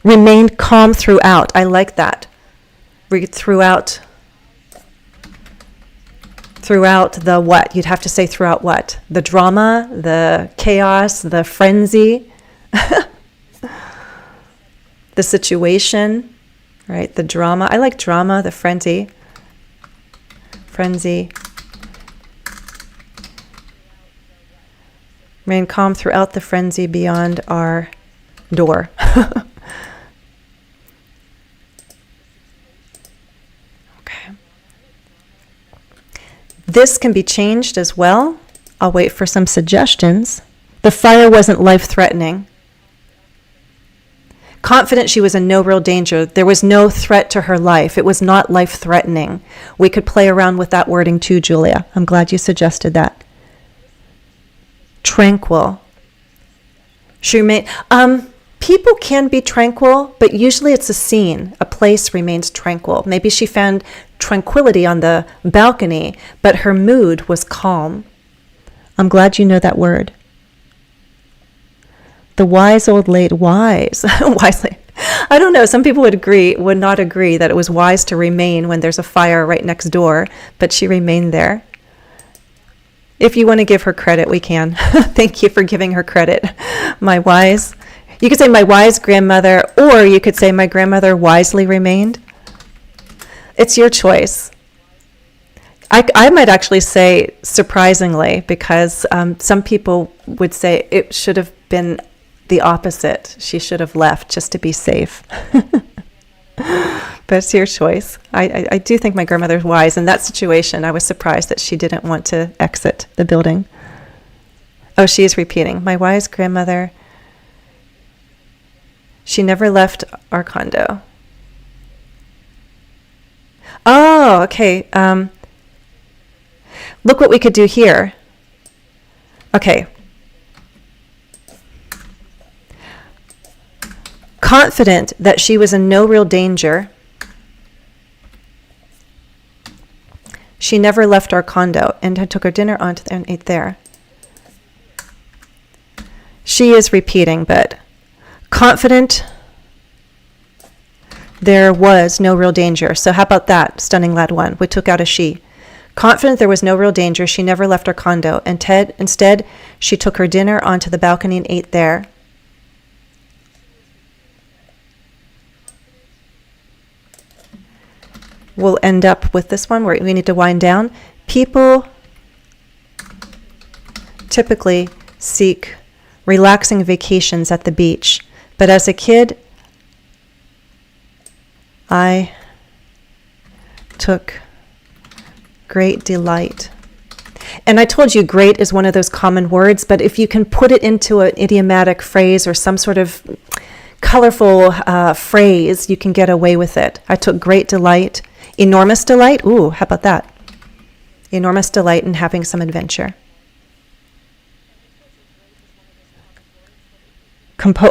Remained calm throughout. I like that. Read throughout the what? You'd have to say throughout what? The drama, the chaos, the frenzy, the situation, right? The drama. I like drama, the frenzy. Remain calm throughout the frenzy beyond our door. This can be changed as well. I'll wait for some suggestions. The fire wasn't life-threatening. Confident she was in no real danger. There was no threat to her life. It was not life-threatening. We could play around with that wording too, Julia. I'm glad you suggested that. Tranquil. She remained... People can be tranquil, but usually it's a scene. A place remains tranquil. Maybe she found tranquility on the balcony, but her mood was calm. I'm glad you know that word. The wise old lady, wise. Wisely. I don't know. Some people would not agree that it was wise to remain when there's a fire right next door, but she remained there. If you want to give her credit, we can. Thank you for giving her credit. You could say my wise grandmother, or you could say my grandmother wisely remained. It's your choice. I might actually say surprisingly, because some people would say it should have been the opposite. She should have left just to be safe. But it's your choice. I do think my grandmother's wise. In that situation, I was surprised that she didn't want to exit the building. Oh, she is repeating. My wise grandmother... She never left our condo. Oh, okay. Look what we could do here. Okay. Confident that she was in no real danger. She never left our condo and took her dinner and ate there. She is repeating, but... Confident there was no real danger. So how about that, stunning lad one? We took out a she. Confident there was no real danger, she never left her condo. And instead, she took her dinner onto the balcony and ate there. We'll end up with this one where we need to wind down. People typically seek relaxing vacations at the beach. But as a kid, I took great delight. And I told you great is one of those common words, but if you can put it into an idiomatic phrase or some sort of colorful phrase, you can get away with it. I took great delight. Enormous delight? Ooh, how about that? Enormous delight in having some adventure.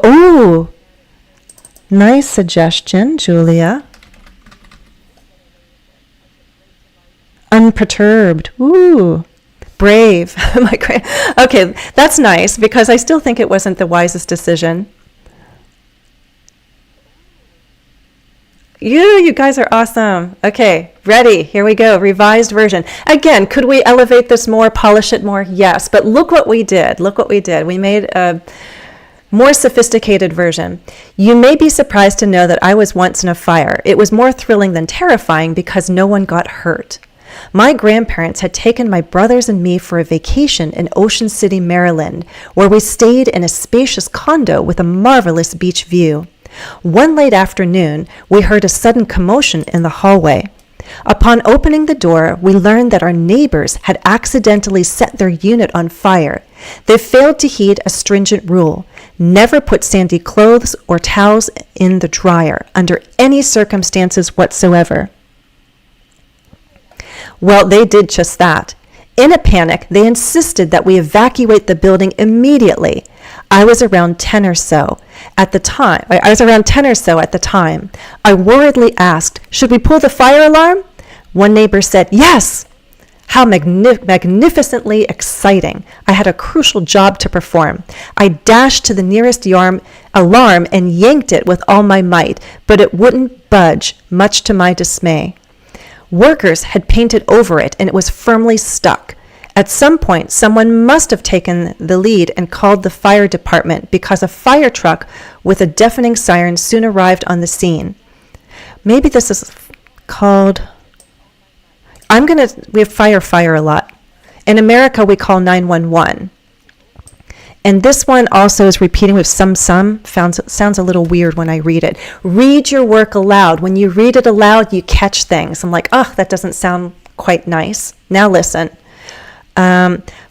Ooh, nice suggestion, Julia. Unperturbed. Ooh, Brave. Okay, that's nice because I still think it wasn't the wisest decision. You guys are awesome. Okay, ready. Here we go. Revised version. Again, could we elevate this more, polish it more? Yes, but look what we did. Look what we did. We made a more sophisticated version. You may be surprised to know that I was once in a fire. It was more thrilling than terrifying because no one got hurt. My grandparents had taken my brothers and me for a vacation in Ocean City, Maryland, where we stayed in a spacious condo with a marvelous beach view. One late afternoon, we heard a sudden commotion in the hallway. Upon opening the door, we learned that our neighbors had accidentally set their unit on fire. They failed to heed a stringent rule: never put sandy clothes or towels in the dryer under any circumstances whatsoever. Well, they did just that. In a panic, they insisted that we evacuate the building immediately. I was around 10 or so at the time. I worriedly asked, "Should we pull the fire alarm?" One neighbor said, "Yes." How magnificently exciting. I had a crucial job to perform. I dashed to the nearest alarm and yanked it with all my might, but it wouldn't budge, much to my dismay. Workers had painted over it, and it was firmly stuck. At some point, someone must have taken the lead and called the fire department because a fire truck with a deafening siren soon arrived on the scene. Maybe this is called... we have fire a lot. In America, we call 911. And this one also is repeating with some. Sounds a little weird when I read it. Read your work aloud. When you read it aloud, you catch things. I'm like, that doesn't sound quite nice. Now listen.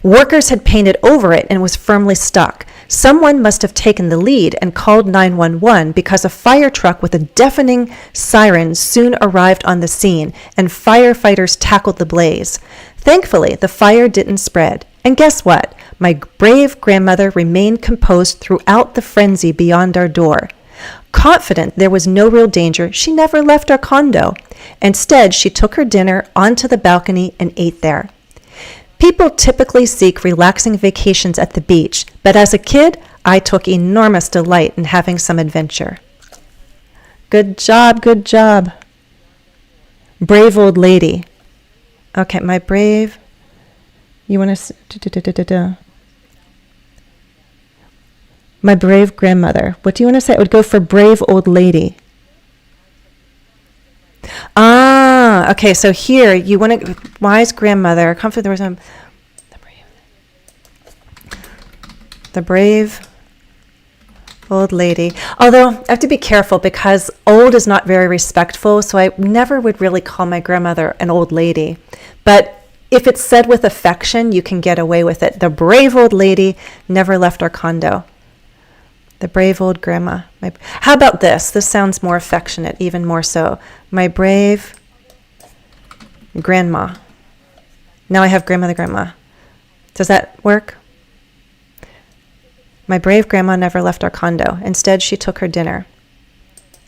Workers had painted over it and was firmly stuck. Someone must have taken the lead and called 911 because a fire truck with a deafening siren soon arrived on the scene, and firefighters tackled the blaze. Thankfully, the fire didn't spread. And guess what? My brave grandmother remained composed throughout the frenzy beyond our door. Confident there was no real danger, she never left our condo. Instead, she took her dinner onto the balcony and ate there. People typically seek relaxing vacations at the beach, but as a kid, I took enormous delight in having some adventure. Good job, good job. Brave old lady. Okay, my brave... You want to... My brave grandmother. What do you want to say? I would go for brave old lady. Okay, so here you want to... Wise grandmother. Comfort, there was the brave old lady. Although, I have to be careful because old is not very respectful, so I never would really call my grandmother an old lady. But if it's said with affection, you can get away with it. The brave old lady never left our condo. The brave old grandma. How about this? This sounds more affectionate, even more so. My brave grandma. Now I have grandma. Does that work? My brave grandma never left our condo. Instead, she took her dinner.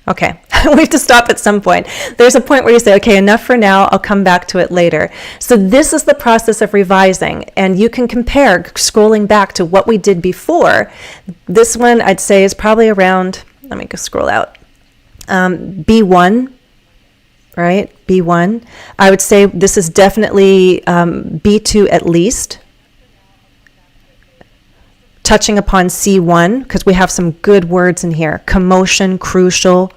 Okay, we have to stop at some point. There's a point where you say, okay, enough for now, I'll come back to it later. So this is the process of revising, and you can compare, scrolling back to what we did before. This one, I'd say, is probably around, let me go scroll out, B1, right? B1. I would say this is definitely B2 at least. Touching upon C1, because we have some good words in here. Commotion, crucial,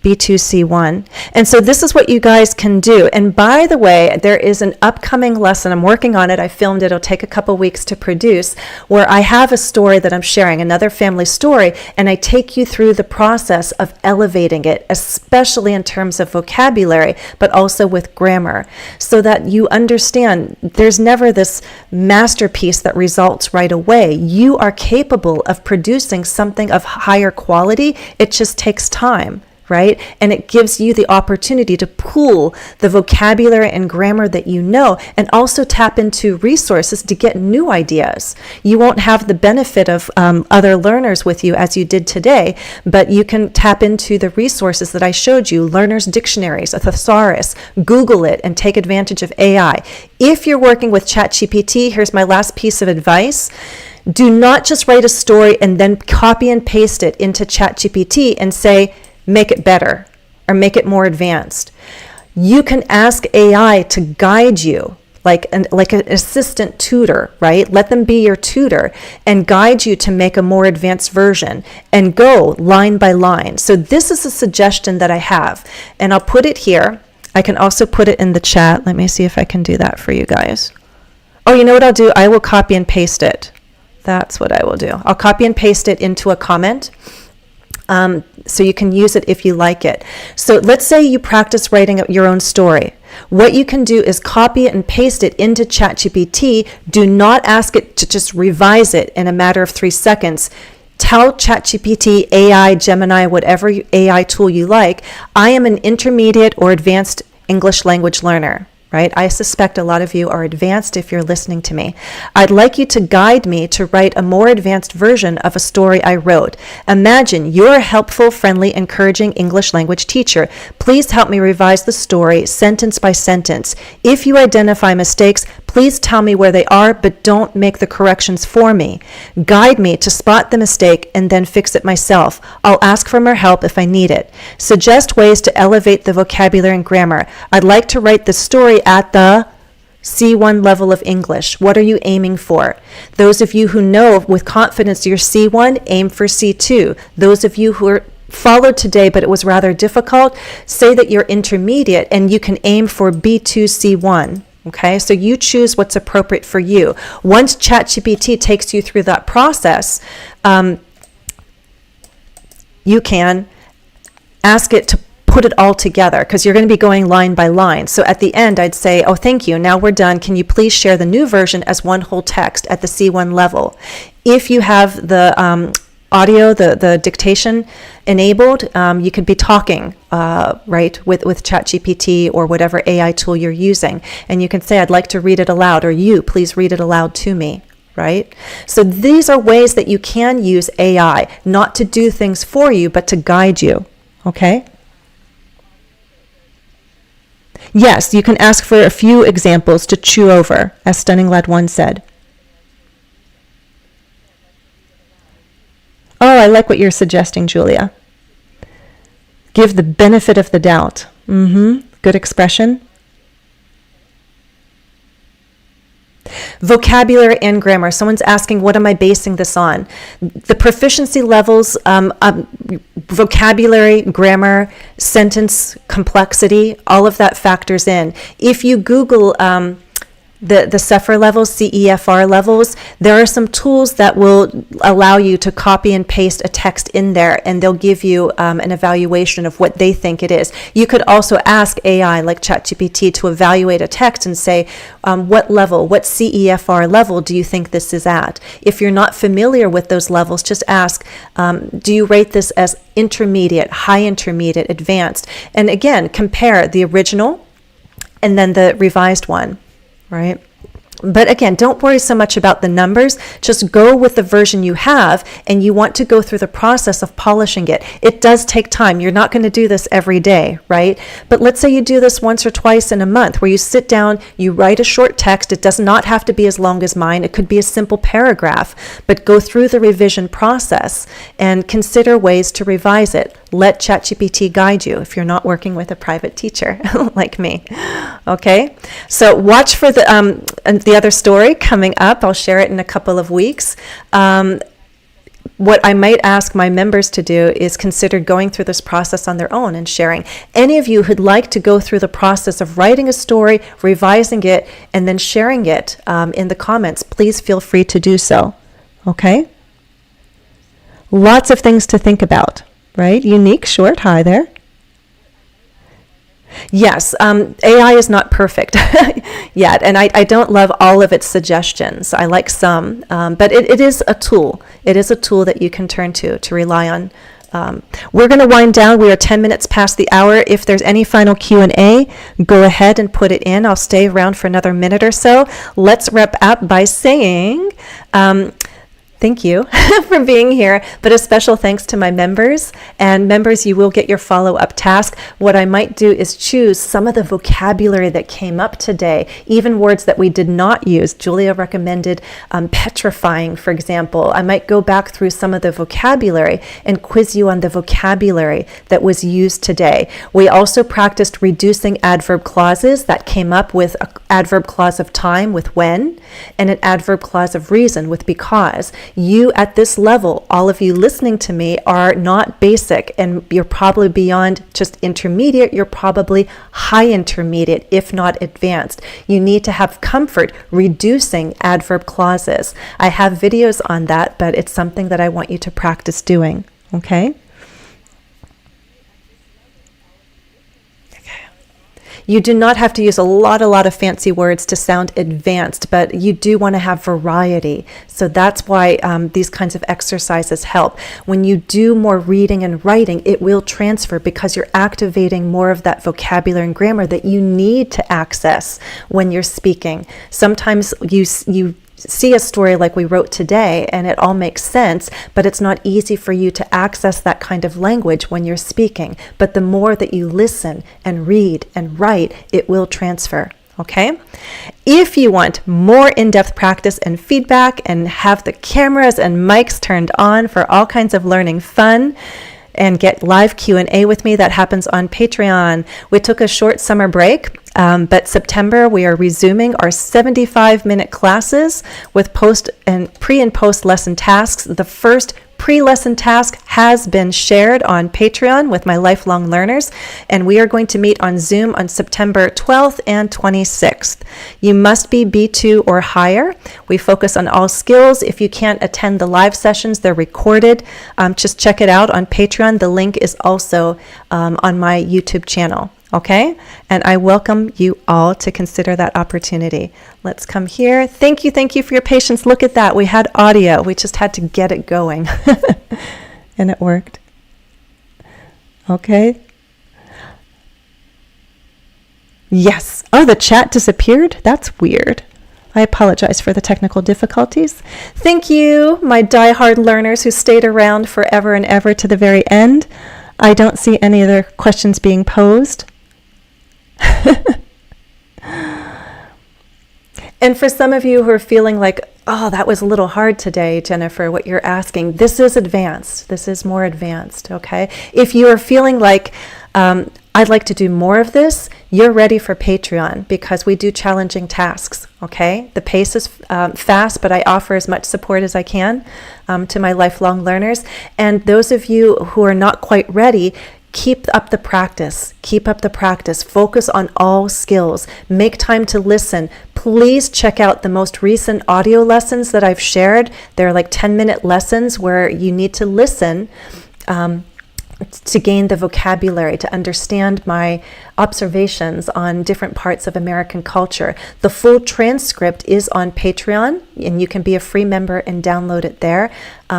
B2, C1. And so this is what you guys can do. And by the way, there is an upcoming lesson. I'm working on it. I filmed it. It'll take a couple weeks to produce, where I have a story that I'm sharing, another family story, and I take you through the process of elevating it, especially in terms of vocabulary, but also with grammar, so that you understand there's never this masterpiece that results right away. You are capable of producing something of higher quality. It just takes time. right? And it gives you the opportunity to pool the vocabulary and grammar that you know, and also tap into resources to get new ideas. You won't have the benefit of other learners with you as you did today, but you can tap into the resources that I showed you, learners' dictionaries, a thesaurus, Google it, and take advantage of AI. If you're working with ChatGPT, here's my last piece of advice. Do not just write a story and then copy and paste it into ChatGPT and say, make it better or make it more advanced. You can ask AI to guide you like an assistant tutor, right? Let them be your tutor and guide you to make a more advanced version and go line by line. So this is a suggestion that I have, and I'll put it here. I can also put it in the chat. Let me see if I can do that for you guys. Oh, you know what I'll do? I will copy and paste it. That's what I will do. I'll copy and paste it into a comment. So you can use it if you like it. So let's say you practice writing your own story. What you can do is copy it and paste it into ChatGPT. Do not ask it to just revise it in a matter of 3 seconds. Tell ChatGPT, AI, Gemini, whatever AI tool you like, I am an intermediate or advanced English language learner. Right? I suspect a lot of you are advanced if you're listening to me. I'd like you to guide me to write a more advanced version of a story I wrote. Imagine you're a helpful, friendly, encouraging English language teacher. Please help me revise the story sentence by sentence. If you identify mistakes, please tell me where they are, but don't make the corrections for me. Guide me to spot the mistake and then fix it myself. I'll ask for more help if I need it. Suggest ways to elevate the vocabulary and grammar. I'd like to write the story at the C1 level of English. What are you aiming for? Those of you who know with confidence you're C1, aim for C2. Those of you who are followed today but it was rather difficult, say that you're intermediate and you can aim for B2, C1. Okay, so you choose what's appropriate for you. Once ChatGPT takes you through that process, you can ask it to put it all together because you're going to be going line by line. So at the end, I'd say, oh, thank you. Now we're done. Can you please share the new version as one whole text at the C1 level? If you have the audio, the dictation enabled, you could be talking, right, with ChatGPT or whatever AI tool you're using. And you can say, I'd like to read it aloud, or you, please read it aloud to me, right? So these are ways that you can use AI, not to do things for you, but to guide you, okay? Yes, you can ask for a few examples to chew over, as Stunning Lad 1 said. Oh, I like what you're suggesting, Julia. Give the benefit of the doubt. Good expression. Vocabulary and grammar. Someone's asking, what am I basing this on? The proficiency levels, vocabulary, grammar, sentence complexity, all of that factors in. If you Google the CEFR levels, CEFR levels, there are some tools that will allow you to copy and paste a text in there, and they'll give you an evaluation of what they think it is. You could also ask AI, like ChatGPT, to evaluate a text and say, what level, what CEFR level do you think this is at? If you're not familiar with those levels, just ask, do you rate this as intermediate, high intermediate, advanced? And again, compare the original and then the revised one. Right? But again, don't worry so much about the numbers. Just go with the version you have, and you want to go through the process of polishing it. It does take time. You're not going to do this every day, right? But let's say you do this once or twice in a month, where you sit down, you write a short text. It does not have to be as long as mine. It could be a simple paragraph, but go through the revision process and consider ways to revise it. Let ChatGPT guide you if you're not working with a private teacher like me. Okay, so watch for the other story coming up. I'll share it in a couple of weeks. What I might ask my members to do is consider going through this process on their own and sharing. Any of you who'd like to go through the process of writing a story, revising it, and then sharing it in the comments, please feel free to do so. Okay? Lots of things to think about. Right? Unique, short, hi there. Yes, AI is not perfect yet, and I don't love all of its suggestions. I like some, but it is a tool. It is a tool that you can turn to rely on We're going to wind down. We are 10 minutes past the hour. If there's any final Q&A, go ahead and put it in. I'll stay around for another minute or so. Let's wrap up by saying, thank you for being here, but a special thanks to my members. And members, you will get your follow-up task. What I might do is choose some of the vocabulary that came up today, even words that we did not use. Julia recommended petrifying, for example. I might go back through some of the vocabulary and quiz you on the vocabulary that was used today. We also practiced reducing adverb clauses. That came up with an adverb clause of time with when, and an adverb clause of reason with because. You at this level, all of you listening to me, are not basic, and you're probably beyond just intermediate. You're probably high intermediate, if not advanced. You need to have comfort reducing adverb clauses. I have videos on that, but it's something that I want you to practice doing, okay? You do not have to use a lot of fancy words to sound advanced, but you do want to have variety. So that's why these kinds of exercises help. When you do more reading and writing, it will transfer because you're activating more of that vocabulary and grammar that you need to access when you're speaking. Sometimes you see a story like we wrote today and it all makes sense, but it's not easy for you to access that kind of language when you're speaking. But the more that you listen and read and write, it will transfer. Okay? If you want more in-depth practice and feedback and have the cameras and mics turned on for all kinds of learning fun, and get live Q&A with me, that happens on Patreon. We took a short summer break, but September we are resuming our 75-minute classes with pre and post lesson tasks. The first pre-lesson task has been shared on Patreon with my lifelong learners, and we are going to meet on Zoom on September 12th and 26th. You must be B2 or higher. We focus on all skills. If you can't attend the live sessions, they're recorded. Just check it out on Patreon. The link is also on my YouTube channel. Okay? And I welcome you all to consider that opportunity. Let's come here. Thank you for your patience. Look at that. We had audio. We just had to get it going. And it worked. Okay. Yes. Oh, the chat disappeared? That's weird. I apologize for the technical difficulties. Thank you, my die-hard learners who stayed around forever and ever to the very end. I don't see any other questions being posed. And for some of you who are feeling like, oh, that was a little hard today, Jennifer, what you're asking, this is advanced. This is more advanced, okay? If you are feeling like, I'd like to do more of this, you're ready for Patreon because we do challenging tasks, okay? The pace is fast, but I offer as much support as I can to my lifelong learners. And those of you who are not quite ready, keep up the practice. Keep up the practice. Focus on all skills. Make time to listen. Please check out the most recent audio lessons that I've shared. They're like 10-minute lessons where you need to listen to gain the vocabulary, to understand my observations on different parts of American culture. The full transcript is on Patreon, and you can be a free member and download it there.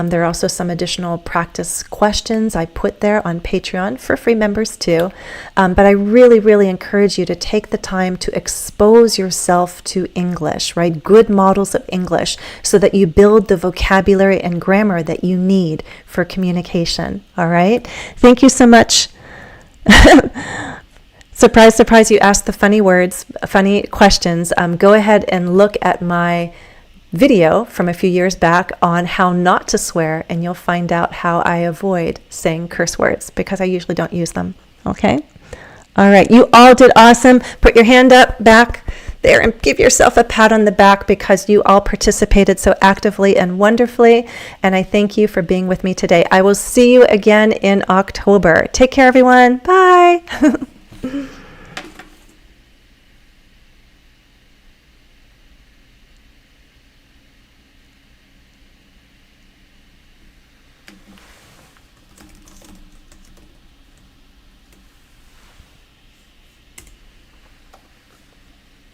There are also some additional practice questions I put there on Patreon for free members too. But I really encourage you to take the time to expose yourself to English, right? Good models of English, so that you build the vocabulary and grammar that you need for communication, all right? Thank you so much. Surprise, surprise, you asked the funny words, funny questions. Go ahead and look at my video from a few years back on how not to swear, and you'll find out how I avoid saying curse words because I usually don't use them. Okay? All right, you all did awesome. Put your hand up back there and give yourself a pat on the back because you all participated so actively and wonderfully, and I thank you for being with me today. I will see you again in October. Take care, everyone. Bye.